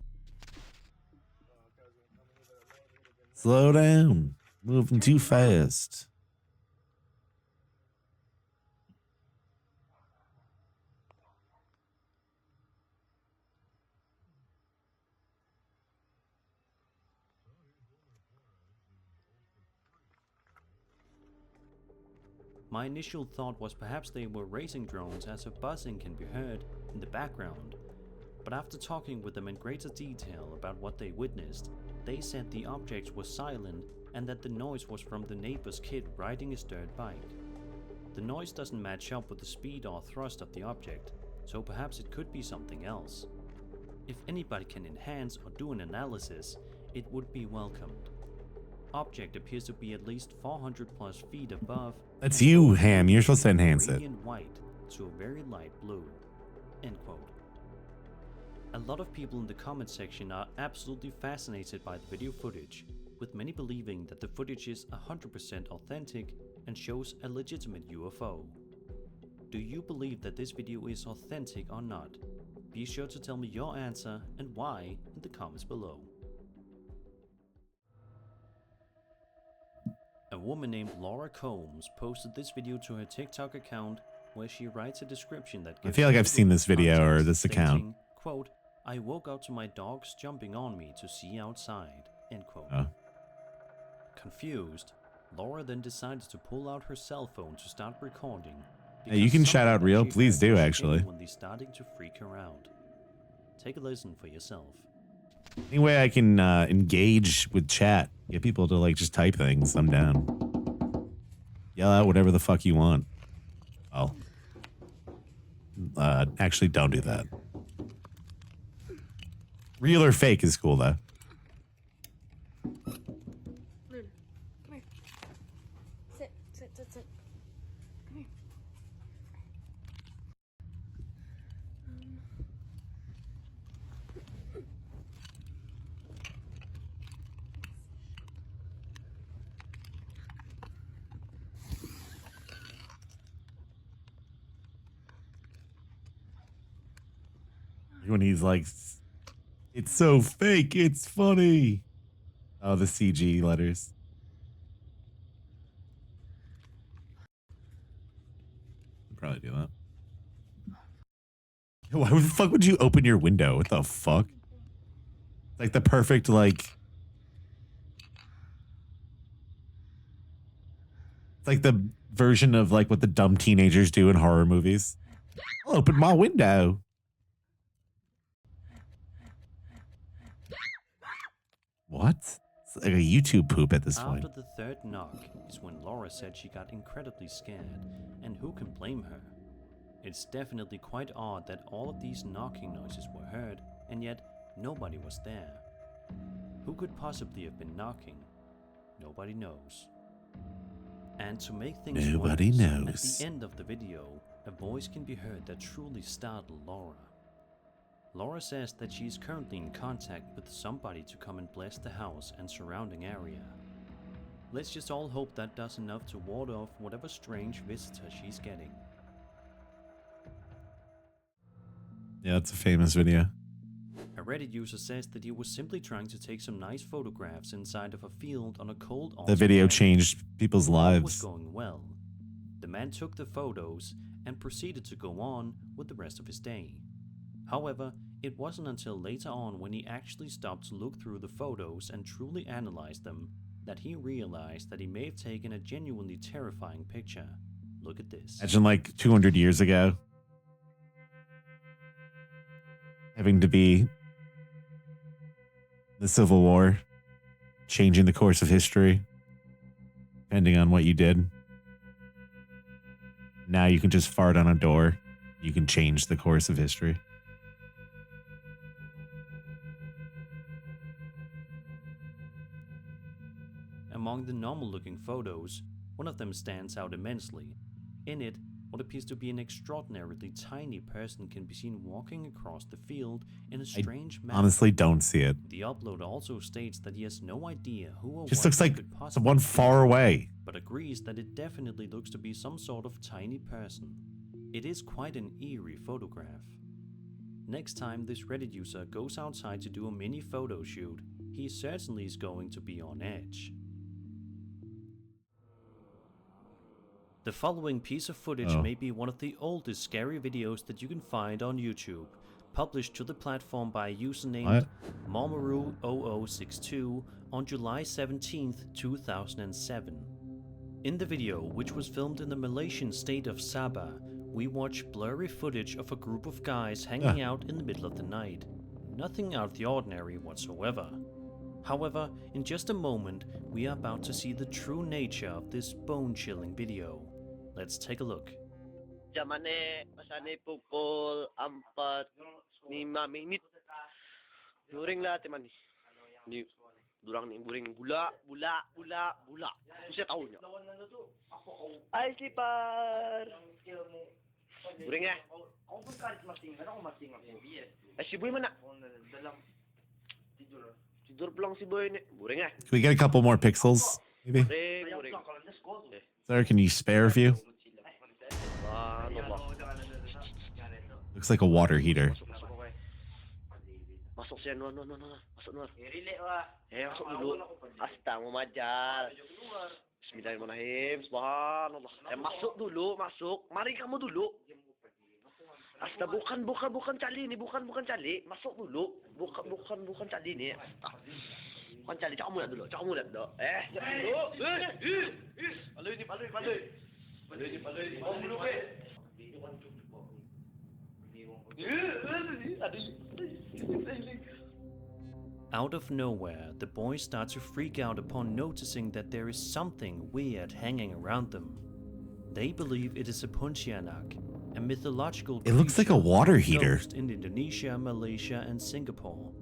Slow down. Moving too fast. My initial thought was perhaps they were racing drones, as a buzzing can be heard in the background, but after talking with them in greater detail about what they witnessed, they said the objects were silent and that the noise was from the neighbor's kid riding his dirt bike. The noise doesn't match up with the speed or thrust of the object, so perhaps it could be something else. If anybody can enhance or do an analysis, it would be welcomed. Object appears to be at least 400 plus feet above. That's and you, goes Ham. You're supposed to from enhance it. radiant white to a very light blue." End quote. A lot of people in the comment section are absolutely fascinated by the video footage, with many believing that the footage is 100% authentic and shows a legitimate UFO. Do you believe that this video is authentic or not? Be sure to tell me your answer and why in the comments below. A woman named Laura Combs posted this video to her TikTok account, where she writes a description that gives feel like I've little seen this video or context, this account. stating, quote, "I woke up to my dogs jumping on me to see outside." End quote. Oh. Confused, Laura then decided to pull out her cell phone to start recording, Hey, you can because shout out something that real. she Please heard do, was actually. genuinely starting to freak her out. Take a listen for yourself. Any way I can engage with chat, get people to like just type things, I'm down. Yell out whatever the fuck you want. Oh. Actually, don't do that. Real or fake is cool, though. Luna, come here. Sit. Come here. When he's like, it's so fake, it's funny. Oh, the CG letters. I'd probably do that. Why the fuck would you open your window? What the fuck? It's like the perfect, like... It's like the version of like what the dumb teenagers do in horror movies. I'll open my window. What? It's like a YouTube poop at this point. After the third knock is when Laura said she got incredibly scared, and who can blame her? It's definitely quite odd that all of these knocking noises were heard, and yet nobody was there. Who could possibly have been knocking? Nobody knows. And to make things Nobody worse, knows. at the end of the video, a voice can be heard that truly startled Laura. Laura says that she is currently in contact with somebody to come and bless the house and surrounding area. Let's just all hope that does enough to ward off whatever strange visitor she's getting. Yeah, that's a famous video. A Reddit user says that he was simply trying to take some nice photographs inside of a field on a cold autumn The video day. changed people's All was lives. going well. The man took the photos and proceeded to go on with the rest of his day. However, it wasn't until later on when he actually stopped to look through the photos and truly analyze them that he realized that he may have taken a genuinely terrifying picture. Look at this. Imagine like 200 years ago. Having to be the Civil War, changing the course of history, depending on what you did. Now you can just fart on a door. You can change the course of history. Among the normal-looking photos, one of them stands out immensely. In it, what appears to be an extraordinarily tiny person can be seen walking across the field in a strange manner. Honestly, don't see it. The upload also states that he has no idea who or Just what looks it like could possibly someone be, far away. but agrees that it definitely looks to be some sort of tiny person. It is quite an eerie photograph. Next time this Reddit user goes outside to do a mini photo shoot, he certainly is going to be on edge. The following piece of footage may be one of the oldest scary videos that you can find on YouTube, published to the platform by a user named Momaru0062 on July 17th, 2007. In the video, which was filmed in the Malaysian state of Sabah, we watch blurry footage of a group of guys hanging out in the middle of the night. Nothing out of the ordinary whatsoever. However, in just a moment, we are about to see the true nature of this bone-chilling video. Let's take a look. Jamane, masane pukul 4:05 minit. During lahat man. Ni durang ni buring bula. Siya tahu niya. Ay slipper. Buring eh. Ay si boy mana? Tidur pulang si boy ni. Buring eh. Can we get a couple more pixels, maybe? Buring. Sir, can you spare a few? Looks like a water heater. Masuk siya, no. Masuk, Nur. Masuk dulu. Asta, mau majal. Bismillahirrahmanirrahim. Subhanallah. Masuk dulu, masuk. Mari kamu dulu. Asta, bukan cali ni, bukan cali. Masuk dulu. Bukan cali ni. Asta. Bukan cali, cak mulut dulu. Dulu. Palui ni. Palui. Oh, dulu, Out of nowhere, the boys start to freak out upon noticing that there is something weird hanging around them. They believe it is a puntianak, a mythological It looks like a creature water or heater. ghost in Indonesia, Malaysia, and Singapore.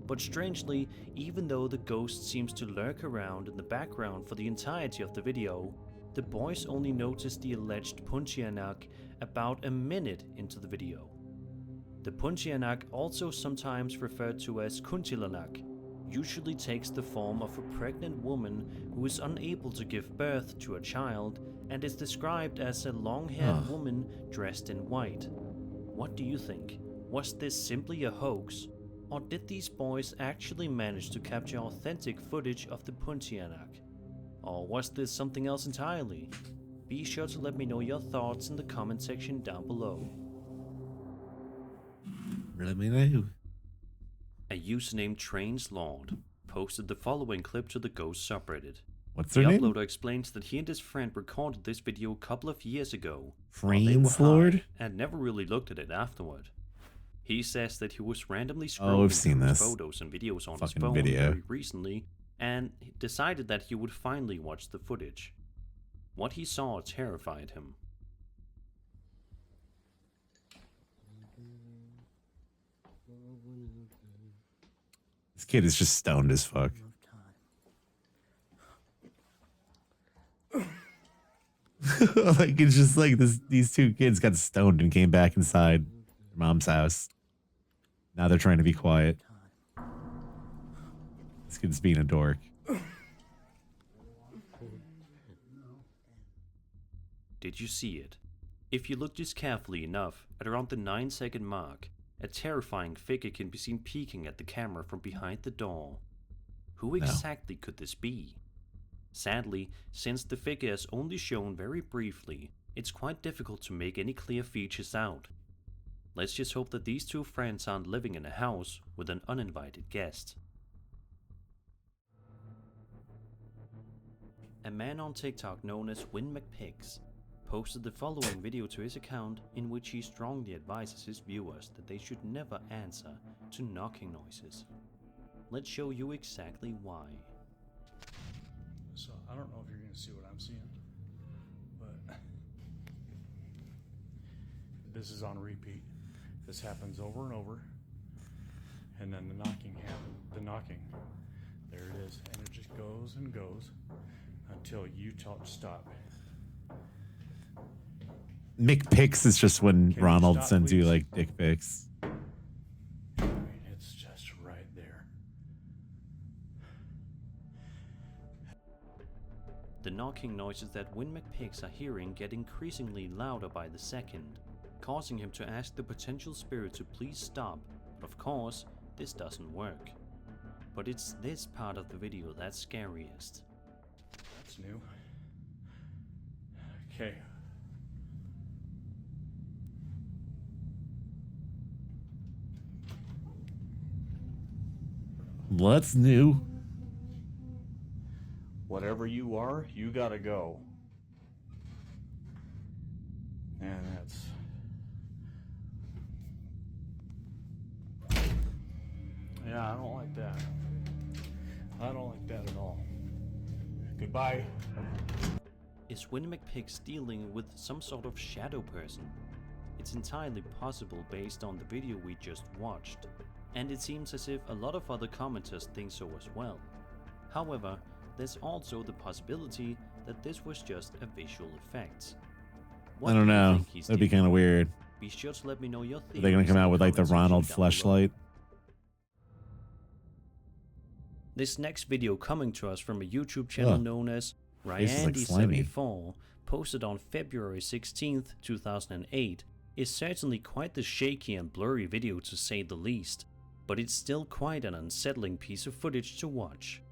But strangely, even though the ghost seems to lurk around in the background for the entirety of the video, the boys only notice the alleged puntianak about a minute into the video. The puntianak, also sometimes referred to as kuntilanak, usually takes the form of a pregnant woman who is unable to give birth to a child and is described as a long-haired woman dressed in white. What do you think? Was this simply a hoax? Or did these boys actually manage to capture authentic footage of the puntianak? Or was this something else entirely? Be sure to let me know your thoughts in the comment section down below. Let me know. A user named TrainsLord posted the following clip to the Ghost subreddit. What's The their name? uploader explains that he and his friend recorded this video a couple of years ago, while they were TrainsLord? high, and never really looked at it afterward. He says that he was randomly Oh, scrolling I've seen through his this photos and videos on his fucking phone video. very recently, and decided that he would finally watch the footage. What he saw terrified him. This kid is just stoned as fuck. Like it's just like these two kids got stoned and came back inside their mom's house. Now they're trying to be quiet. This kid's being a dork. Did you see it? If you look just carefully enough, at around the 9-second mark, a terrifying figure can be seen peeking at the camera from behind the door. Who exactly could this be? Sadly, since the figure is only shown very briefly, it's quite difficult to make any clear features out. Let's just hope that these two friends aren't living in a house with an uninvited guest. A man on TikTok known as Win McPix posted the following video to his account in which he strongly advises his viewers that they should never answer to knocking noises. Let's show you exactly why. So I don't know if you're going to see what I'm seeing, but this is on repeat. This happens over and over, and then the knocking happens. The knocking, there it is, and it just goes and goes until you tell it to stop. McPix is just when Can you Ronald stop, sends you please? like dick pics. I mean, it's just right there. The knocking noises that Win McPix are hearing get increasingly louder by the second, causing him to ask the potential spirit to please stop, but of course, this doesn't work. But it's this part of the video that's scariest. That's new. Okay. What's new? Whatever you are, you gotta go. And that's... Yeah, I don't like that. I don't like that at all. Goodbye. Is Win McPix dealing with some sort of shadow person? It's entirely possible based on the video we just watched, and it seems as if a lot of other commenters think so as well. However, there's also the possibility that this was just a visual effect. What I don't do you know. think he's That'd be dealing kind of with? weird. Be sure to let me know your Are theories. they gonna come in out with like the comment section Ronald down below. fleshlight? This next video coming to us from a YouTube channel known as This is like slimy. Ryandy74, posted on February 16th, 2008, is certainly quite the shaky and blurry video to say the least, but it's still quite an unsettling piece of footage to watch.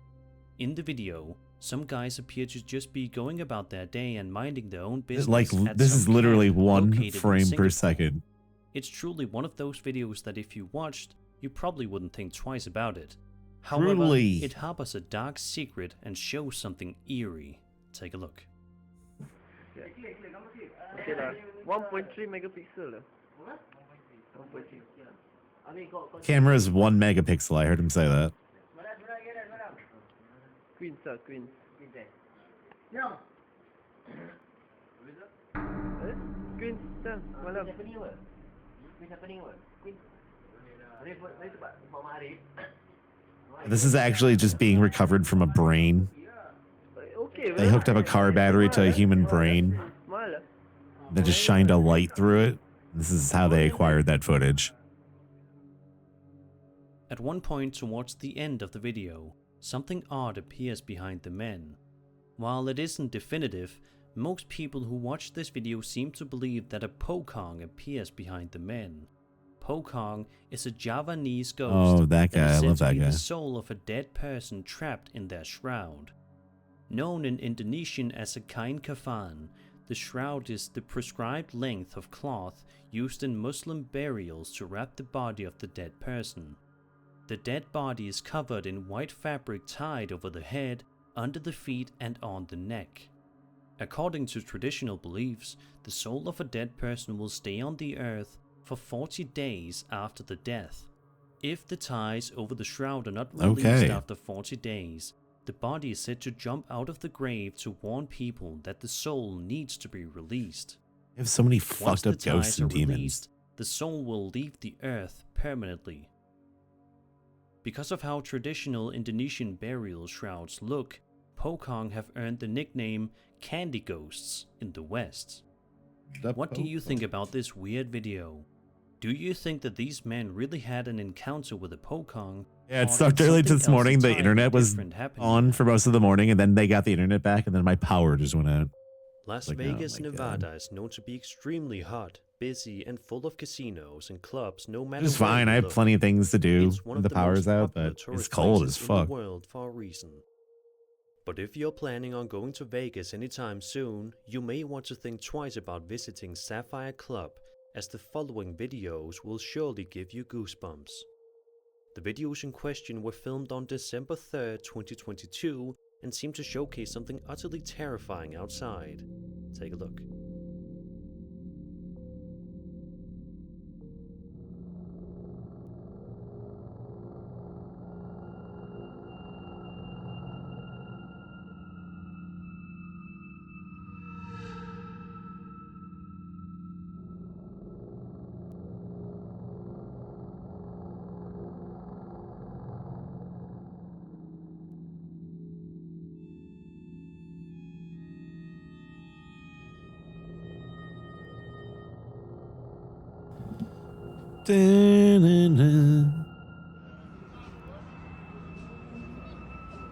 In the video, some guys appear to just be going about their day and minding their own business. Like at this some is literally camp one located in frame per Singapore. second. It's truly one of those videos that if you watched, you probably wouldn't think twice about it. However, Truly. it harbors a dark secret and shows something eerie. Take a look. Okay lah. 1.3 megapixel lah. 1.3. Camera is 1 megapixel. I heard him say that. Queen sir, Queen. Queen sir, malam. This is actually just being recovered from a brain. They hooked up a car battery to a human brain. They just shined a light through it. This is how they acquired that footage. At one point towards the end of the video, something odd appears behind the men. While it isn't definitive, most people who watch this video seem to believe that a Pokong appears behind the men. Pokong is a Javanese ghost Oh, that guy. I love that the guy. soul of a dead person trapped in their shroud. Known in Indonesian as a kain kafan, the shroud is the prescribed length of cloth used in Muslim burials to wrap the body of the dead person. The dead body is covered in white fabric tied over the head, under the feet and on the neck. According to traditional beliefs, the soul of a dead person will stay on the earth for 40 days after the death. If the ties over the shroud are not released after 40 days, the body is said to jump out of the grave to warn people that the soul needs to be released. You have so many Once fucked the up ghosts ties and are demons. released, the soul will leave the earth permanently. Because of how traditional Indonesian burial shrouds look, Pokong have earned the nickname Candy Ghosts in the West. What do you think about this weird video? Do you think that these men really had an encounter with a Pokong? Yeah, it started early this morning. The internet was on for most of the morning, and then they got the internet back, and then my power just went out. Las Like, Vegas, oh my Nevada God. is known to be extremely hot, busy, and full of casinos and clubs no matter It's where fine. you I have look. plenty of things to do It's one when of the power's most out, popular but it's tourist cold places as fuck. in the world for a reason. But if you're planning on going to Vegas anytime soon, you may want to think twice about visiting Sapphire Club, as the following videos will surely give you goosebumps. The videos in question were filmed on December 3rd, 2022, and seem to showcase something utterly terrifying outside. Take a look.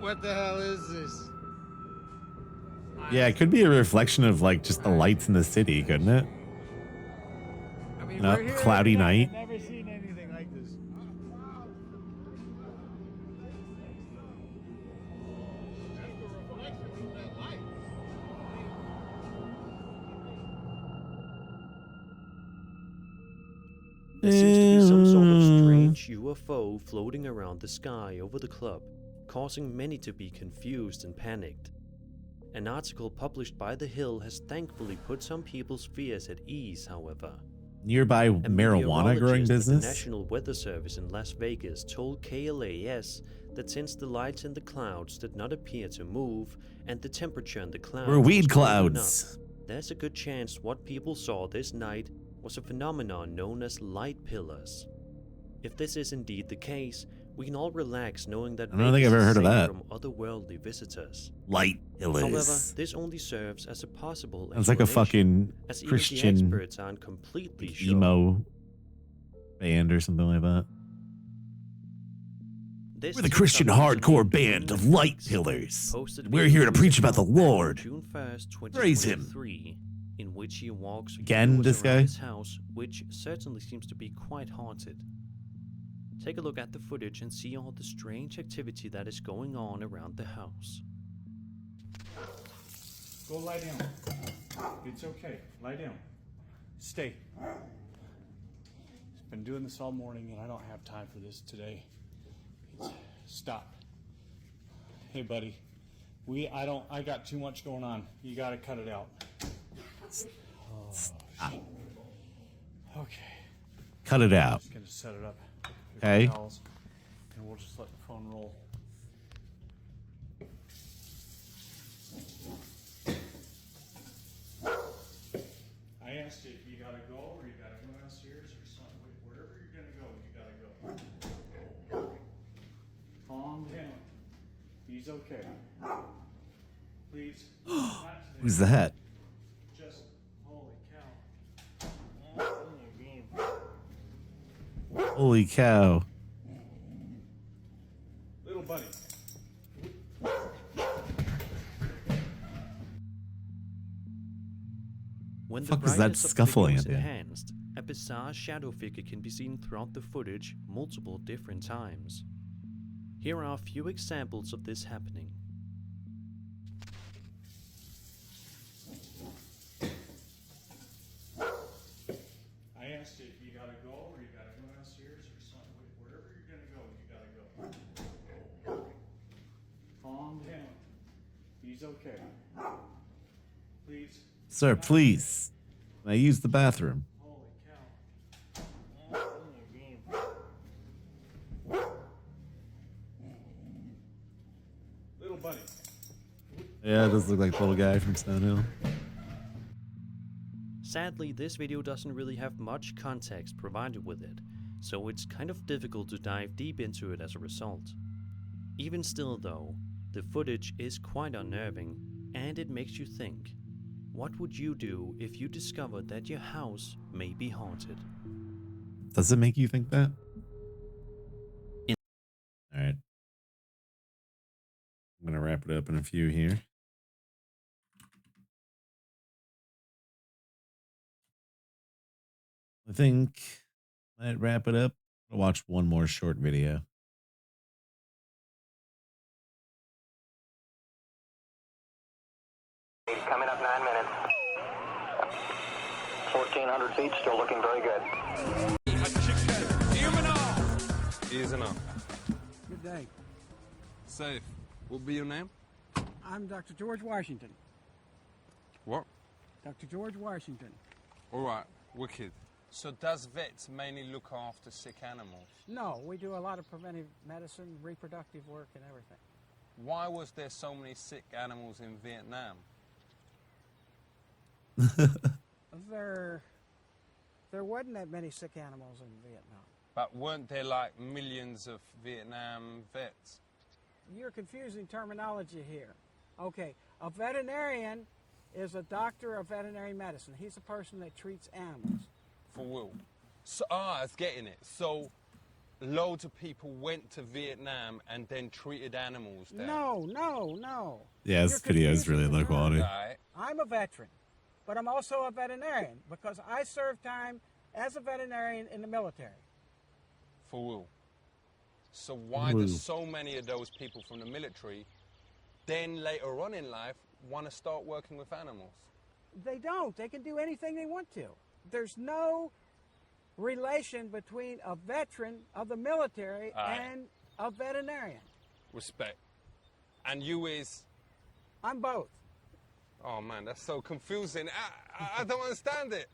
What the hell is this? Yeah, it could be a reflection of like just the lights in the city, couldn't it? I mean, On a we're here cloudy every night. I've never seen anything like this. There seems to be some sort of strange UFO floating around the sky over the club, causing many to be confused and panicked. An article published by The Hill has thankfully put some people's fears at ease, however. Nearby A marijuana growing meteorologist at business. The National Weather Service in Las Vegas told KLAS that since the lights in the clouds did not appear to move and the temperature in the clouds We're weed was cold clouds. enough, there's a good chance what people saw this night was a phenomenon known as light pillars. If this is indeed the case, we can all relax knowing that I don't think Vegas I've ever is heard of safe that. from otherworldly visitors. Light However, pillars. this only serves as a possible Sounds like a explanation, fucking as even Christian the experts aren't completely sure. emo band or something like that. This We're the tweet Christian uploads hardcore on band of Moon light X, pillars. posted We're via here to Twitter preach about the account back on Lord. June 1st, Praise him. 2023, in which he walks Again, viewers this around guy? his house, which certainly seems to be quite haunted. Take a look at the footage and see all the strange activity that is going on around the house. Go lie down. It's okay. Lie down. Stay. Been doing this all morning and I don't have time for this today. Stop. Hey buddy. I got too much going on. You gotta cut it out. Stop. Okay. Cut it I'm out. just gonna set it up. with Okay. towels, and we'll just let the phone roll. I asked you if you gotta go or you gotta go downstairs or something. Wherever you're gonna go, you gotta go. Calm down. He's okay. Please. Not today. Who's that? Just, holy cow. Holy cow. Little buddy. When the Fuck is that brightness of the video scuffling is at the end? enhanced, a bizarre shadow figure can be seen throughout the footage multiple different times. Here are a few examples of this happening. I asked you if you gotta go or you gotta go downstairs or something. Wherever you're gonna go, you gotta go. Calm down. He's okay. Please. Sir, please. Can I use the bathroom? Holy cow. Little buddy. Yeah, it does look like the little guy from Stonehill. Sadly, this video doesn't really have much context provided with it, so it's kind of difficult to dive deep into it as a result. Even still though, the footage is quite unnerving, and it makes you think. What would you do if you discovered that your house may be haunted? Does it make you think that? Alright. I'm gonna wrap it up in a few here. I think I might wrap it up. I'll watch one more short video. Coming up 9 minutes. 1,400 feet, still looking very good. Easy enough. Good day. Safe. What will be your name? I'm Dr. George Washington. What? Dr. George Washington. All right. Wicked. So does vets mainly look after sick animals? No, we do a lot of preventive medicine, reproductive work, and everything. Why was there so many sick animals in Vietnam? There wasn't that many sick animals in Vietnam. But weren't there like millions of Vietnam vets? You're confusing terminology here. Okay, a veterinarian is a doctor of veterinary medicine. He's a person that treats animals. For Will. So, I was getting it. So loads of people went to Vietnam and then treated animals there. No. Yeah, this video is really low quality. Right. I'm a veteran, but I'm also a veterinarian because I served time as a veterinarian in the military. For Will. So why do so many of those people from the military then later on in life want to start working with animals? They don't. They can do anything they want to. There's no relation between a veteran of the military and a veterinarian. Respect. And you is? I'm both. Oh man, that's so confusing. I don't understand it.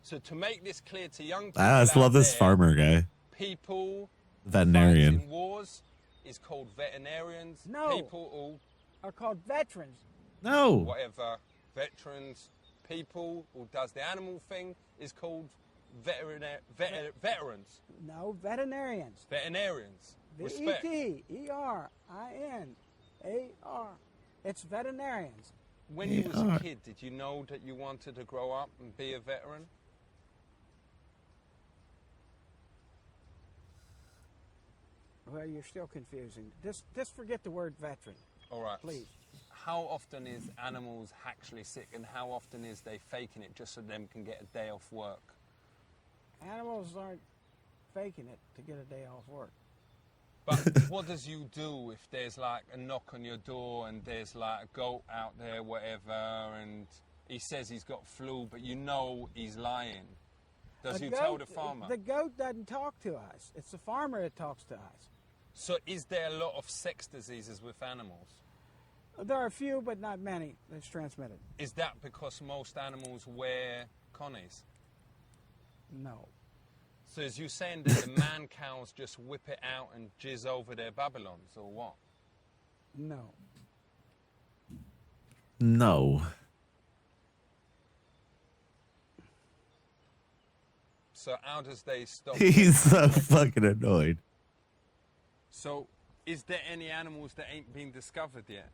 So to make this clear to young people I just love this there, farmer guy. People Veterinarian. in wars is called veterinarians. No. People who are called veterans. No. Whatever. Veterans. People who does the animal thing is called veterans. No, veterinarians. Veterinarians. Respect. V-E-T-E-R-I-N-A-R. It's veterinarians. When you was a kid, did you know that you wanted to grow up and be a veteran? Well, you're still confusing. Just forget the word veteran. All right. Please. How often is animals actually sick, and how often is they faking it just so them can get a day off work? Animals aren't faking it to get a day off work. But what does you do if there's like a knock on your door and there's like a goat out there, whatever, and he says he's got flu, but you know he's lying? Does you tell the farmer? The goat doesn't talk to us. It's the farmer that talks to us. So is there a lot of sex diseases with animals? There are a few, but not many that's transmitted. Is that because most animals wear connies? No. So is you saying that the man cows just whip it out and jizz over their Babylons, or what? No. No. So how does they stop? He's so fucking annoyed. So is there any animals that ain't been discovered yet?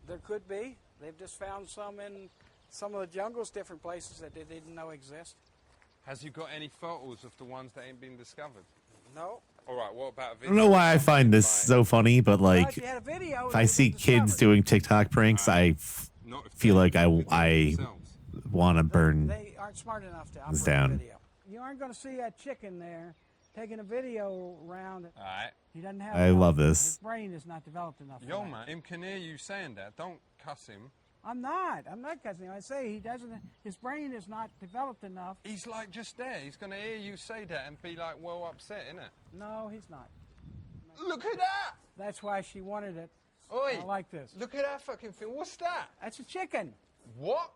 There could be. They've just found some in some of the jungles, different places that they didn't know exist. Has you got any photos of the ones that ain't been discovered? No. All right, what about a I video? don't know why I find this so funny, but like, if you had a video, if I see kids doing TikTok pranks, I feel like I want to burn They aren't smart enough to this operate a down. video. You aren't going to see that chicken there taking a video around. All right. He doesn't have. I love this. His brain is not developed enough. for Yo, that. man, him can hear you saying that. Don't cuss him. I'm not cussing. I say he doesn't. His brain is not developed enough. He's like just there. He's gonna hear you say that and be like, well, upset, innit? No, he's not. Look at that! That's why she wanted it. Oi! I like this. Look at that fucking thing. What's that? That's a chicken. What?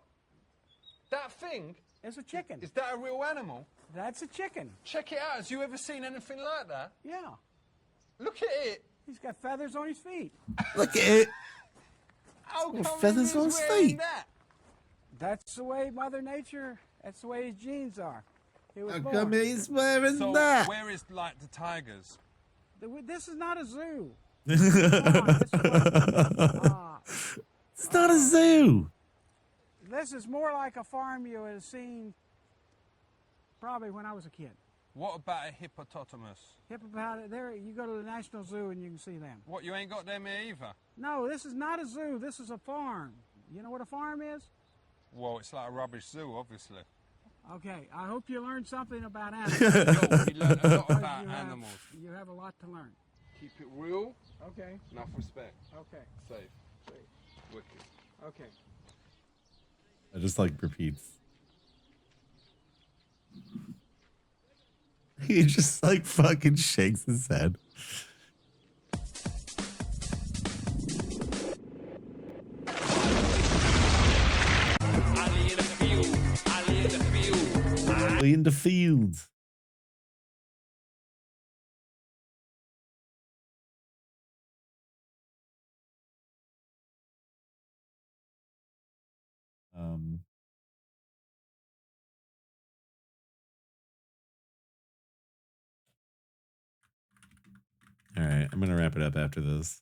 That thing? It's a chicken. Is that a real animal? That's a chicken. Check it out. Has you ever seen anything like that? Yeah. Look at it. He's got feathers on his feet. Look at it. How Well, come feathers he's on his wearing feet. that? That's the way Mother Nature. That's the way his genes are. He was How born. come he's wearing So that? where is like the tigers? This is not a zoo. It's not a zoo. This is more like a farm you would have seen probably when I was a kid. What about a hippopotamus? Hippopotamus. There, you go to the National Zoo and you can see them. What, you ain't got them here either? No, this is not a zoo. This is a farm. You know what a farm is? Well, it's like a rubbish zoo, obviously. Okay, I hope you learned something about animals. Yo, we learned a lot Because about you have- animals. You have a lot to learn. Keep it real. Okay. Enough respect. Okay. Safe. Wicked. Okay. I just like repeats. He just like fucking shakes his head. Ali in the field. All right, I'm gonna wrap it up after this.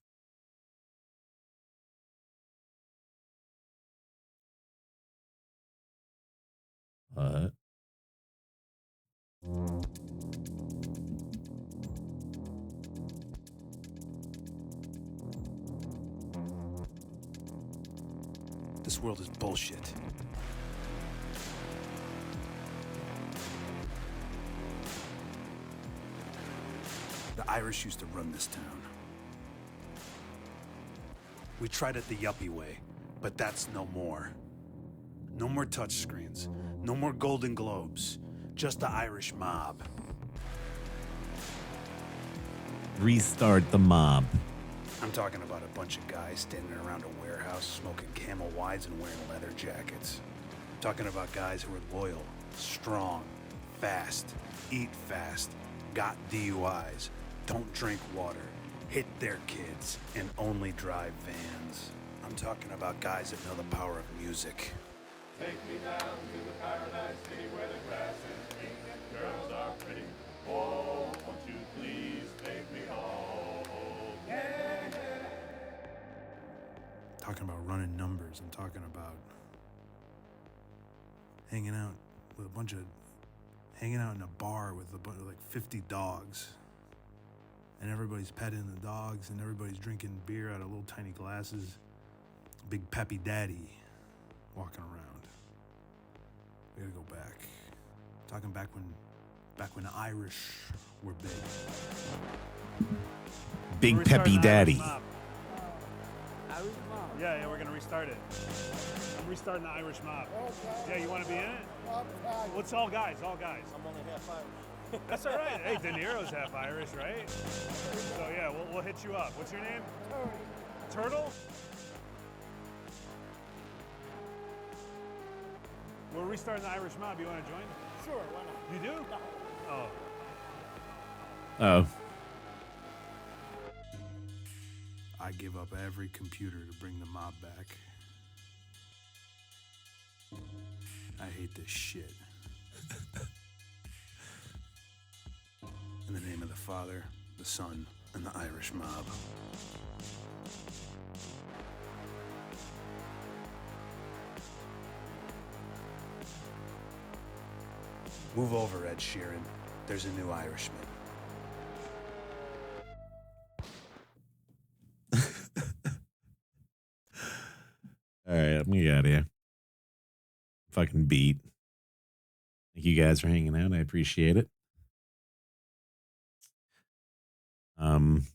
What? This world is bullshit. The Irish used to run this town. We tried it the yuppie way, but that's no more. No more touchscreens, no more Golden Globes, just the Irish mob. Restart the mob. I'm talking about a bunch of guys standing around a warehouse smoking Camel Wides and wearing leather jackets. I'm talking about guys who are loyal, strong, fast, eat fast, got DUIs, don't drink water, hit their kids, and only drive vans. I'm talking about guys that know the power of music. Take me down to the paradise city where the grass is green and girls are pretty. Oh, won't you please take me home? Yeah. Talking about running numbers. I'm talking about hanging out with a bunch of, hanging out in a bar with a bunch of like 50 dogs. And everybody's petting the dogs and everybody's drinking beer out of little tiny glasses. Big peppy daddy walking around. We gotta go back. Talking back when the Irish were big. Big peppy daddy. Yeah, we're gonna restart it. I'm restarting the Irish mob. Yeah, you want to be in it? Well, it's all guys, all guys. I'm only half Irish. That's all right. Hey, De Niro's half Irish, right? So yeah, we'll hit you up. What's your name? Turtle. restarting the Irish mob. You want to join? Sure, why not? You do? No. Oh. Oh. I give up every computer to bring the mob back. I hate this shit. In the name of the Father, the Son, and the Irish mob. Move over, Ed Sheeran. There's a new Irishman. All right, I'm gonna get out of here. Fucking beat. Thank you guys for hanging out. I appreciate it. I'm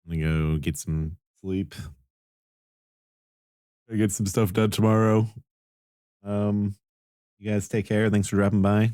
gonna go get some sleep. Get some stuff done tomorrow. You guys take care. Thanks for dropping by.